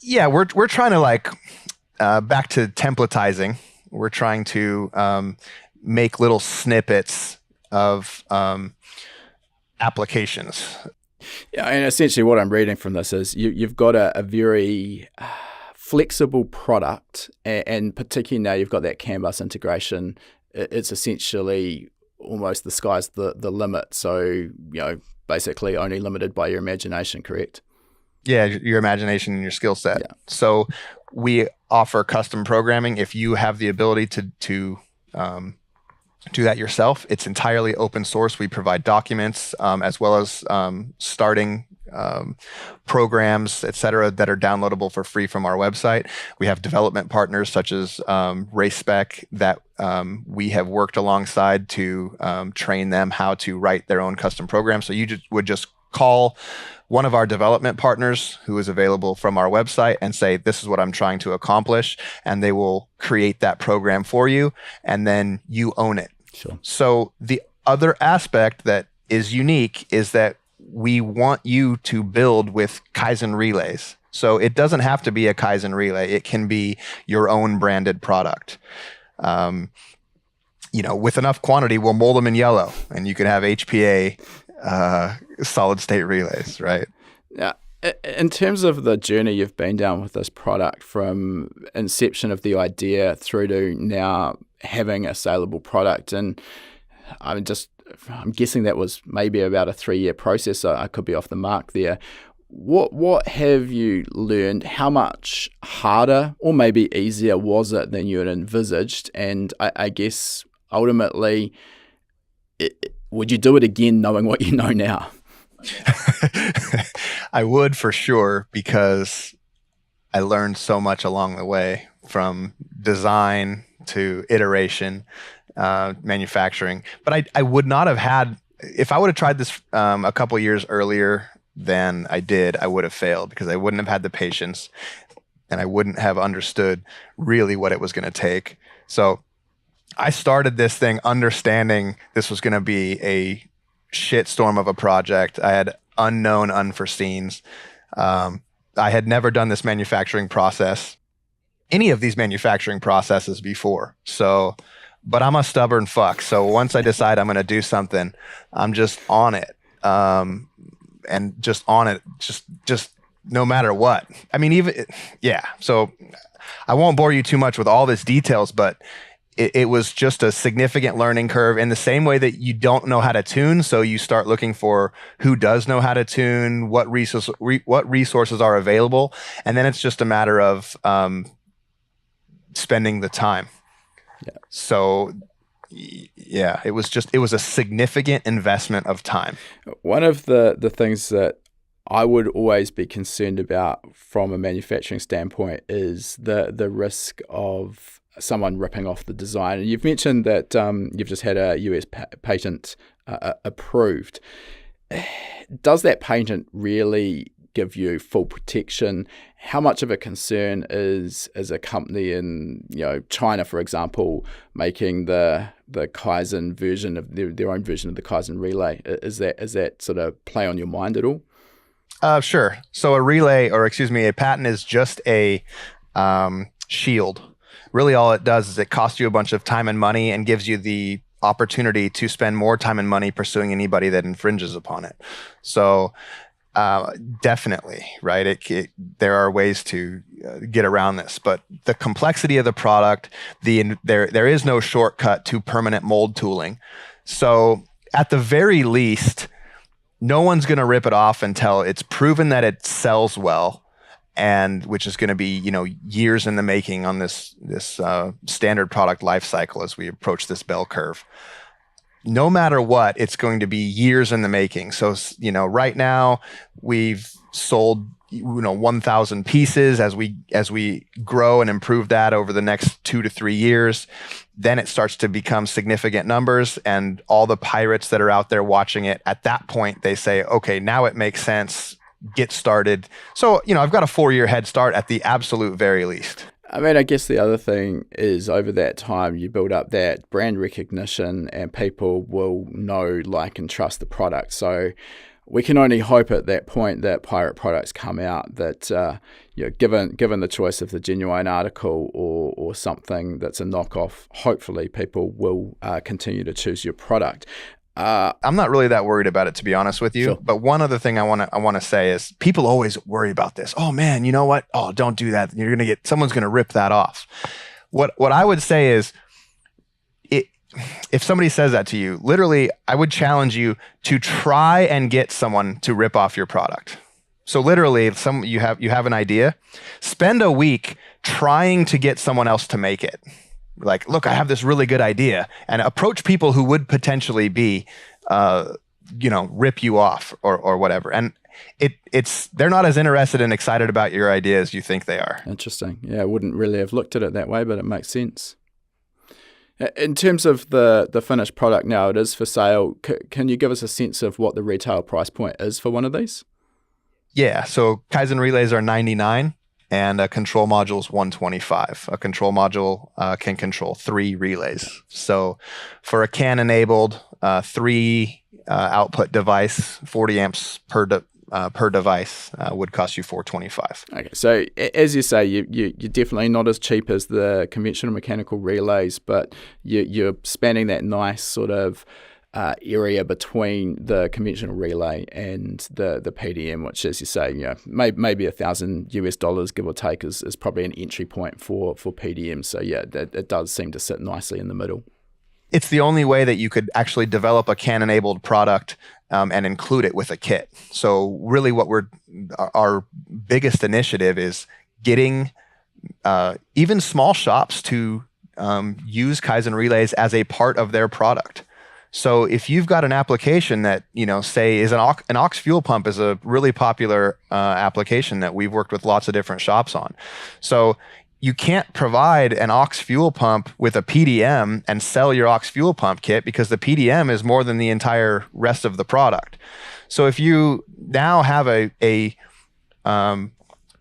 yeah, we're trying to back to templatizing. We're trying to make little snippets of applications. Yeah, and essentially what I'm reading from this is you've got a very flexible product, and particularly now you've got that CAN bus integration. It's essentially almost the sky's the limit. So, basically only limited by your imagination, correct? Yeah, your imagination and your skill set. Yeah. So we offer custom programming. If you have the ability to do that yourself, it's entirely open source. We provide documents as well as starting programs, et cetera, that are downloadable for free from our website. We have development partners such as RaceSpec that we have worked alongside to train them how to write their own custom programs. So you would just call one of our development partners who is available from our website and say, this is what I'm trying to accomplish. And they will create that program for you. And then you own it. Sure. So the other aspect that is unique is that we want you to build with Kaizen relays. So it doesn't have to be a Kaizen relay. It can be your own branded product. With enough quantity, we'll mold them in yellow and you can have HPA solid state relays, right? Yeah. In terms of the journey you've been down with this product from inception of the idea through to now having a saleable product, and I'm guessing that was maybe about a 3-year process. So I could be off the mark there. What have you learned? How much harder or maybe easier was it than you had envisaged? And I guess ultimately, would you do it again knowing what you know now? I would for sure, because I learned so much along the way, from design to iteration, manufacturing. But I would not have had, if I would have tried this a couple years earlier than I did, I would have failed, because I wouldn't have had the patience and I wouldn't have understood really what it was going to take. So I started this thing understanding this was going to be a shitstorm of a project. I had unknown unforeseens. I had never done this manufacturing process, any of these manufacturing processes before. So, but I'm a stubborn fuck. So once I decide I'm going to do something, I'm just on it. And just on it, just no matter what. I mean, yeah. So I won't bore you too much with all this details, but it was just a significant learning curve in the same way that you don't know how to tune. So you start looking for who does know how to tune, what resources are available. And then it's just a matter of spending the time. Yeah. So yeah, it was a significant investment of time. One of the things that I would always be concerned about from a manufacturing standpoint is the risk of someone ripping off the design. And you've mentioned that you've just had a US patent approved. Does that patent really give you full protection? How much of a concern is a company in China, for example, making the Kaizen version of their own version of the Kaizen relay? Is that sort of play on your mind at all? Sure. So a patent is just a shield. Really all it does is it costs you a bunch of time and money and gives you the opportunity to spend more time and money pursuing anybody that infringes upon it. So definitely, right? There are ways to get around this, but the complexity of the product, there is no shortcut to permanent mold tooling. So at the very least, no one's going to rip it off until it's proven that it sells well, and which is going to be years in the making on this standard product life cycle as we approach this bell curve. No matter what, it's going to be years in the making. So right now we've sold 1,000 pieces. As we grow and improve that over the next 2 to 3 years, then it starts to become significant numbers, and all the pirates that are out there watching it, at that point they say, okay, now it makes sense, get started. So I've got a 4-year head start at the absolute very least. I mean, I guess the other thing is over that time you build up that brand recognition and people will know, like, and trust the product. So we can only hope at that point that pirate products come out that, given the choice of the genuine article or something that's a knockoff, hopefully people will continue to choose your product. I'm not really that worried about it, to be honest with you. Sure. But one other thing I want to say is people always worry about this. Oh man, you know what? Oh, don't do that. Someone's going to rip that off. What I would say is, if somebody says that to you, literally, I would challenge you to try and get someone to rip off your product. So literally, you have an idea, spend a week trying to get someone else to make it. Like, look, I have this really good idea, and approach people who would potentially be, rip you off or whatever. And they're not as interested and excited about your idea as you think they are. Interesting. Yeah, I wouldn't really have looked at it that way, but it makes sense. In terms of the finished product now, it is for sale. Can you give us a sense of what the retail price point is for one of these? Yeah, so Kaizen relays are $99. And a control module is $125. A control module can control 3 relays. So for a CAN-enabled 3 output device, 40 amps per device would cost you $425. Okay, so as you say, you're definitely not as cheap as the conventional mechanical relays, but you're spanning that nice sort of area between the conventional relay and the PDM, which, as you say, maybe $1,000 give or take is probably an entry point for PDM. So yeah, it does seem to sit nicely in the middle. It's the only way that you could actually develop a CAN-enabled product and include it with a kit. So really, our biggest initiative is getting even small shops to use Kaizen relays as a part of their product. So if you've got an application that, say is an aux fuel pump is a really popular application that we've worked with lots of different shops on. So you can't provide an aux fuel pump with a PDM and sell your aux fuel pump kit because the PDM is more than the entire rest of the product. So if you now have a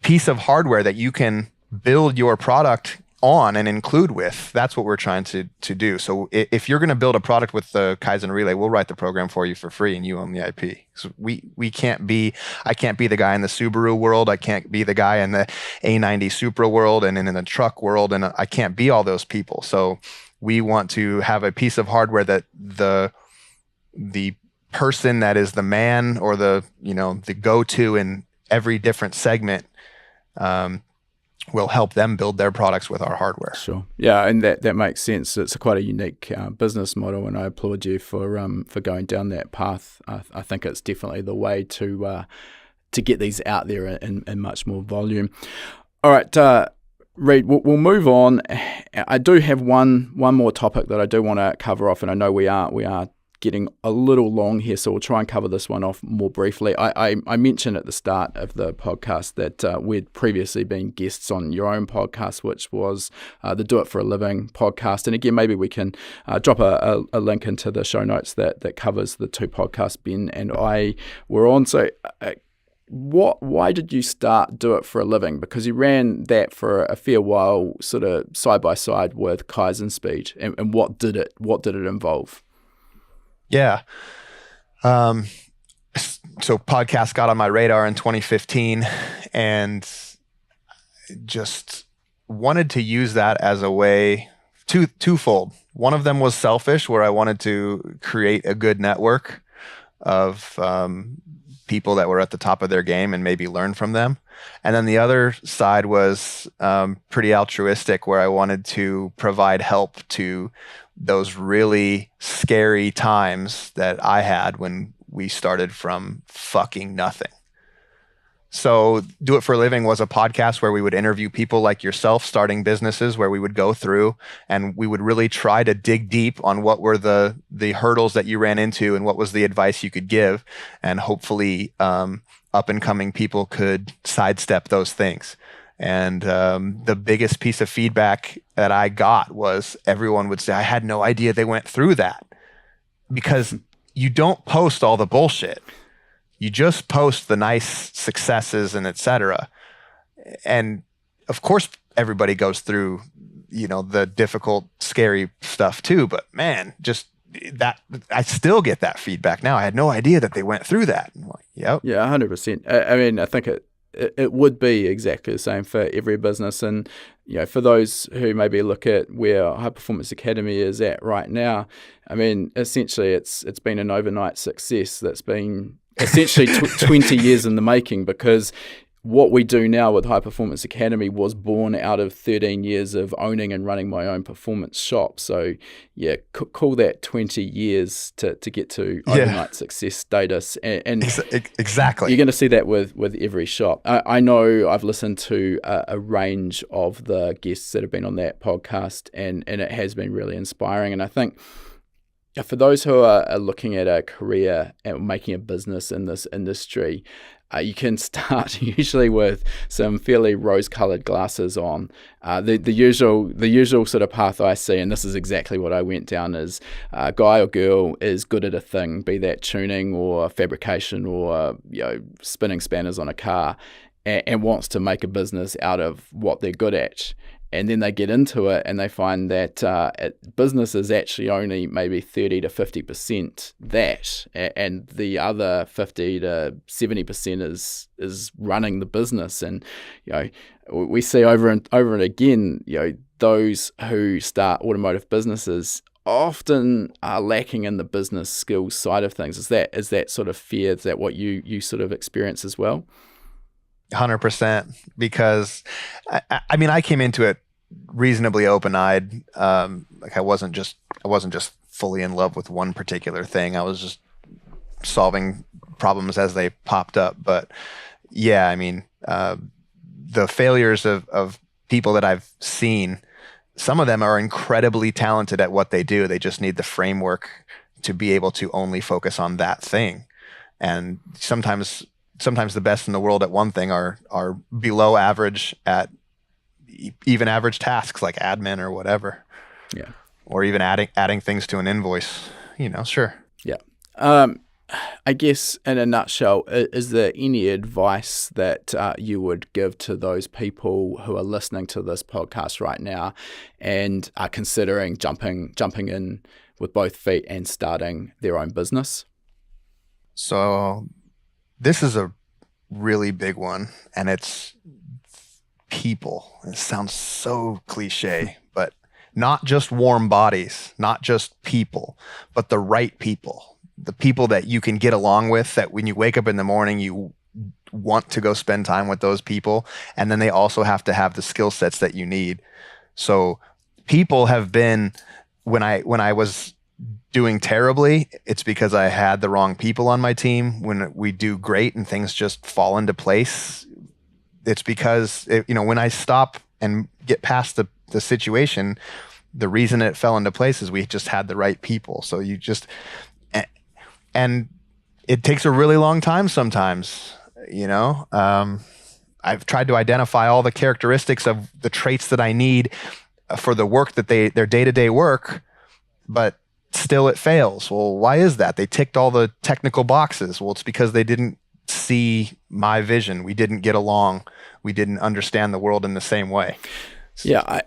piece of hardware that you can build your product on and include with. That's what we're trying to do. So if you're going to build a product with the Kaizen Relay, we'll write the program for you for free and you own the IP. So I can't be the guy in the Subaru world. I can't be the guy in the A90 Supra world and in the truck world. And I can't be all those people. So we want to have a piece of hardware that the person that is the man or the go-to in every different segment, will help them build their products with our hardware. Sure. Yeah, and that makes sense. It's quite a unique business model, and I applaud you for going down that path. I think it's definitely the way to get these out there in much more volume. All right, Reid, we'll move on. I do have one more topic that I do want to cover off, and I know we are getting a little long here, so we'll try and cover this one off more briefly. I mentioned at the start of the podcast that we'd previously been guests on your own podcast, which was the Do It For A Living podcast. And again, maybe we can drop a link into the show notes that covers the two podcasts Ben and I were on. So why did you start Do It For A Living? Because you ran that for a fair while, sort of side by side with Kaizen Speed. And what did it involve? Yeah. So podcast got on my radar in 2015 and just wanted to use that as a way twofold. One of them was selfish, where I wanted to create a good network of people that were at the top of their game and maybe learn from them. And then the other side was pretty altruistic, where I wanted to provide help to those really scary times that I had when we started from fucking nothing. So Do It For A Living was a podcast where we would interview people like yourself starting businesses, where we would go through and we would really try to dig deep on what were the hurdles that you ran into and what was the advice you could give. And hopefully up and coming people could sidestep those things. And the biggest piece of feedback that I got was everyone would say, I had no idea they went through that, because you don't post all the bullshit. You just post the nice successes and et cetera. And of course, everybody goes through, the difficult, scary stuff too. But man, just that, I still get that feedback now. I had no idea that they went through that. I'm like, yep. Yeah, 100%. I mean, I think it would be exactly the same for every business. And, for those who maybe look at where High Performance Academy is at right now, I mean, essentially it's been an overnight success that's been essentially 20 years in the making, because what we do now with High Performance Academy was born out of 13 years of owning and running my own performance shop. So yeah, call that 20 years to get to overnight success status. And exactly. You're going to see that with every shop. I know I've listened to a range of the guests that have been on that podcast, and it has been really inspiring. And I think for those who are looking at a career and making a business in this industry, you can start usually with some fairly rose-colored glasses on. The usual sort of path I see, and this is exactly what I went down, is a guy or girl is good at a thing, be that tuning or fabrication or spinning spanners on a car, and wants to make a business out of what they're good at. And then they get into it and they find that business is actually only maybe 30 to 50% that, and the other 50 to 70% is running the business. And we see over and again, those who start automotive businesses often are lacking in the business skills side of things. Is that sort of fair? Is that what you sort of experience as well? 100%, because I mean, I came into it reasonably open-eyed. Like I wasn't just fully in love with one particular thing. I was just solving problems as they popped up. But yeah, I mean, the failures of people that I've seen, some of them are incredibly talented at what they do. They just need the framework to be able to only focus on that thing. And sometimes the best in the world at one thing are below average at even average tasks like admin or whatever. Yeah. Or even adding things to an invoice, sure. Yeah. I guess in a nutshell, is there any advice that you would give to those people who are listening to this podcast right now and are considering jumping in with both feet and starting their own business? So this is a really big one, and it's people. It sounds so cliche, but not just warm bodies, not just people, but the right people. The people that you can get along with, that when you wake up in the morning, you want to go spend time with those people. And then they also have to have the skill sets that you need. So people have been, when I was doing terribly, it's because I had the wrong people on my team. When we do great and things just fall into place, it's because, when I stop and get past the situation, the reason it fell into place is we just had the right people. So and it takes a really long time sometimes, I've tried to identify all the characteristics of the traits that I need for the work that their day-to-day work, but still it fails. Well, why is that? They ticked all the technical boxes. Well, it's because they didn't see my vision. We didn't get along. We didn't understand the world in the same way. Yeah.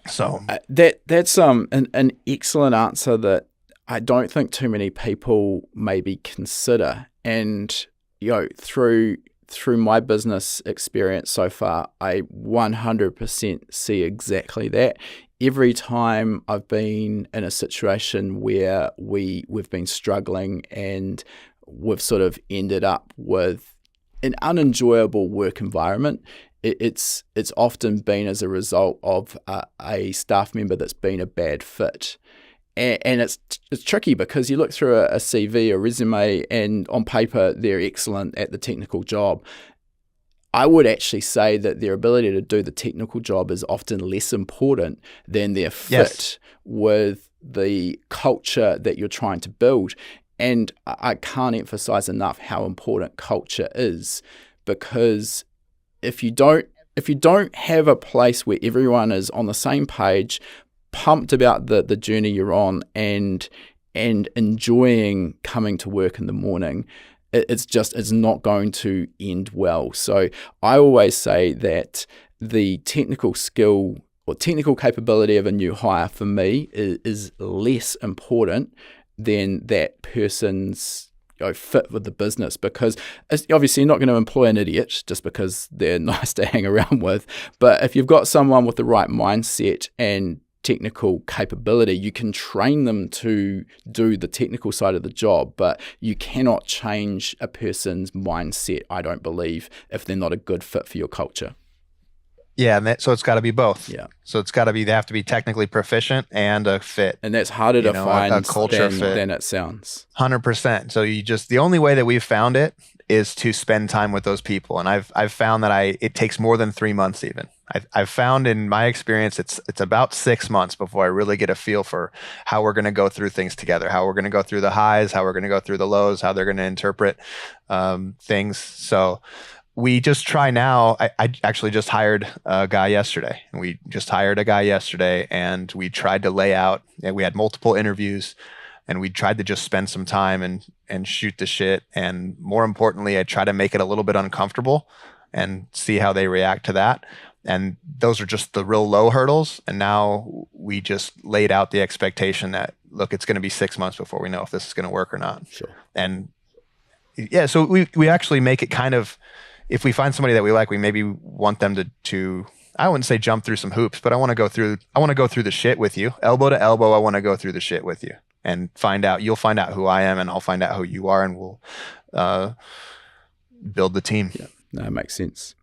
That's an excellent answer that I don't think too many people maybe consider. And, through my business experience so far, I 100% see exactly that. Every time I've been in a situation where we've been struggling and we've sort of ended up with an unenjoyable work environment, it's often been as a result of a staff member that's been a bad fit. And it's tricky because you look through a CV, a resume, and on paper, they're excellent at the technical job. I would actually say that their ability to do the technical job is often less important than their fit with the culture that you're trying to build. And I can't emphasize enough how important culture is, because if you don't have a place where everyone is on the same page, pumped about the journey you're on, and enjoying coming to work in the morning, it's not going to end well. So I always say that the technical skill or technical capability of a new hire for me is less important than that person's fit with the business, because obviously you're not going to employ an idiot just because they're nice to hang around with. But if you've got someone with the right mindset and technical capability, you can train them to do the technical side of the job, but you cannot change a person's mindset, I don't believe, if they're not a good fit for your culture. Yeah, and so it's got to be both. Yeah. So it's got to be, they have to be technically proficient and a fit. And that's harder to find a culture fit than it sounds. 100%. So the only way that we've found it is to spend time with those people. And I've found that it takes more than 3 months even. I've found in my experience, it's about 6 months before I really get a feel for how we're going to go through things together, how we're going to go through the highs, how we're going to go through the lows, how they're going to interpret things. So we just try now. I actually just hired a guy yesterday. And we tried to lay out, and we had multiple interviews, and we tried to just spend some time and shoot the shit. And more importantly, I try to make it a little bit uncomfortable and see how they react to that. And those are just the real low hurdles. And now we just laid out the expectation that, look, it's going to be 6 months before we know if this is going to work or not. Sure. And yeah, so we actually make it kind of, if we find somebody that we like, we maybe want them to I wouldn't say jump through some hoops, but I want to go through the shit with you, elbow to elbow. I want to go through the shit with you and you'll find out who I am, and I'll find out who you are, and we'll build the team. Yeah, no, it makes sense.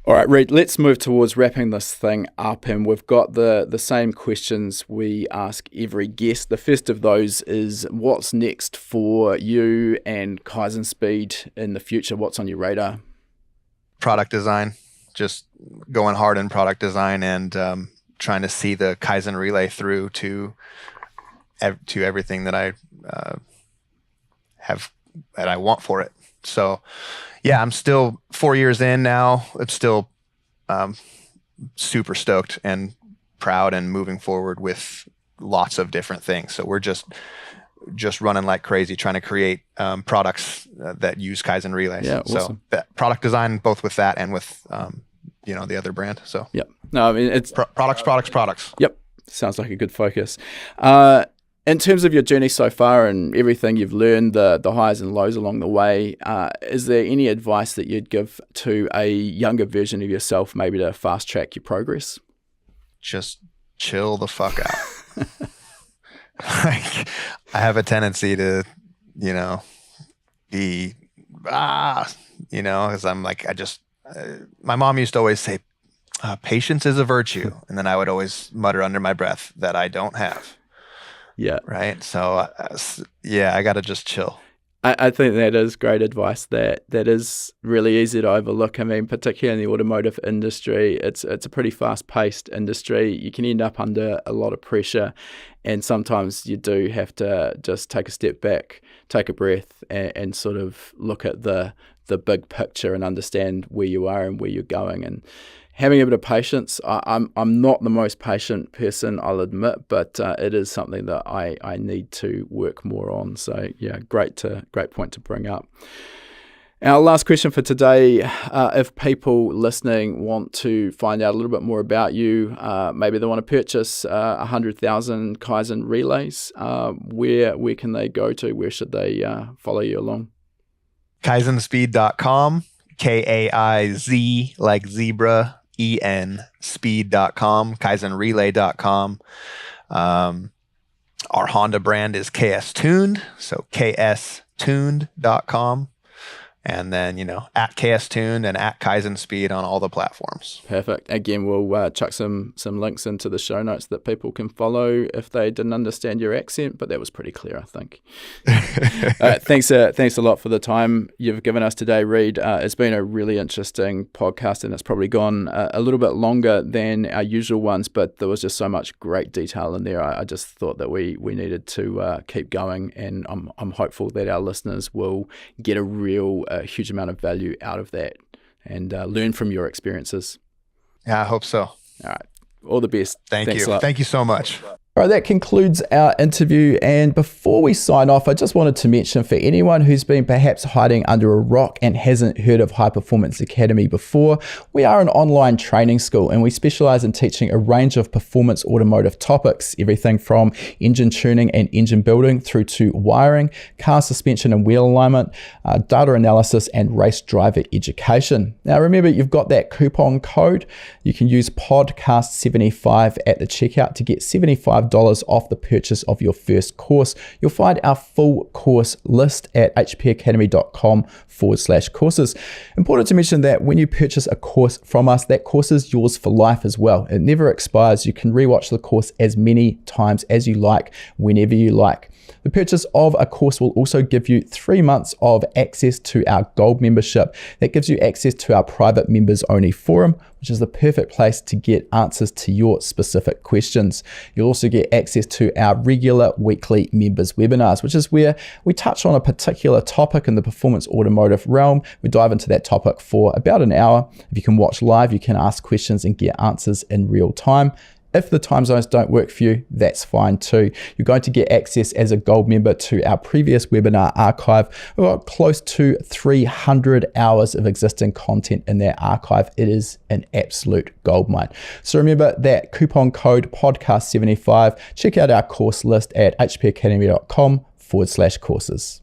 All right, Reed, let's move towards wrapping this thing up, and we've got the same questions we ask every guest. The first of those is, what's next for you and Kaizen Speed in the future? What's on your radar? Product design, just going hard in product design, and trying to see the Kaizen relay through to everything that I have that I want for it. So yeah, I'm still 4 years in now. I'm still super stoked and proud and moving forward with lots of different things. So we're just just running like crazy trying to create products that use Kaizen relays. Yeah, awesome. So that product design, both with that and with the other brand. So yep. No, I mean, it's products. Yep. Sounds like a good focus. In terms of your journey so far and everything you've learned, the highs and lows along the way, is there any advice that you'd give to a younger version of yourself, maybe to fast track your progress? Just chill the fuck out. Like, I have a tendency to, be, because I'm like, my mom used to always say, patience is a virtue. And then I would always mutter under my breath that I don't have. Yeah. Right. So, I got to just chill. I think that is great advice. That is really easy to overlook. I mean, particularly in the automotive industry, it's a pretty fast-paced industry. You can end up under a lot of pressure, and sometimes you do have to just take a step back, take a breath, and sort of look at the big picture and understand where you are and where you're going. And having a bit of patience. I'm not the most patient person, I'll admit, but it is something that I need to work more on. So yeah, great point to bring up. Our last question for today, if people listening want to find out a little bit more about you, maybe they want to purchase 100,000 Kaizen relays, where can they go to? Where should they follow you along? Kaizenspeed.com, Kaiz like zebra, speed.com, kaizenrelay.com. Our Honda brand is KS Tuned, so kstuned.com. And then, at KS Tuned and at Kaizen Speed on all the platforms. Perfect. Again, we'll chuck some links into the show notes that people can follow if they didn't understand your accent, but that was pretty clear, I think. Thanks a lot for the time you've given us today, Reed. It's been a really interesting podcast, and it's probably gone a little bit longer than our usual ones, but there was just so much great detail in there. I just thought that we needed to keep going, and I'm hopeful that our listeners will get a huge amount of value out of that and learn from your experiences. Yeah, I hope so. All right. All the best. Thanks you. Thank you so much. All right, that concludes our interview. And before we sign off, I just wanted to mention, for anyone who's been perhaps hiding under a rock and hasn't heard of High Performance Academy before, we are an online training school, and we specialize in teaching a range of performance automotive topics, everything from engine tuning and engine building through to wiring, car suspension and wheel alignment, data analysis, and race driver education. Now, remember, you've got that coupon code. You can use podcast75 at the checkout to get $75 off the purchase of your first course. You'll find our full course list at hpacademy.com/courses. Important to mention that when you purchase a course from us, that course is yours for life as well. It never expires. You can rewatch the course as many times as you like, whenever you like. The purchase of a course will also give you 3 months of access to our Gold membership. That gives you access to our private members only forum, which is the perfect place to get answers to your specific questions. You'll also get access to our regular weekly members webinars, which is where we touch on a particular topic in the performance automotive realm. We dive into that topic for about an hour. If you can watch live, you can ask questions and get answers in real time. If the time zones don't work for you, that's fine too. You're going to get access as a Gold member to our previous webinar archive. We've got close to 300 hours of existing content in that archive. It is an absolute goldmine. So remember that coupon code podcast75. Check out our course list at hpacademy.com/courses.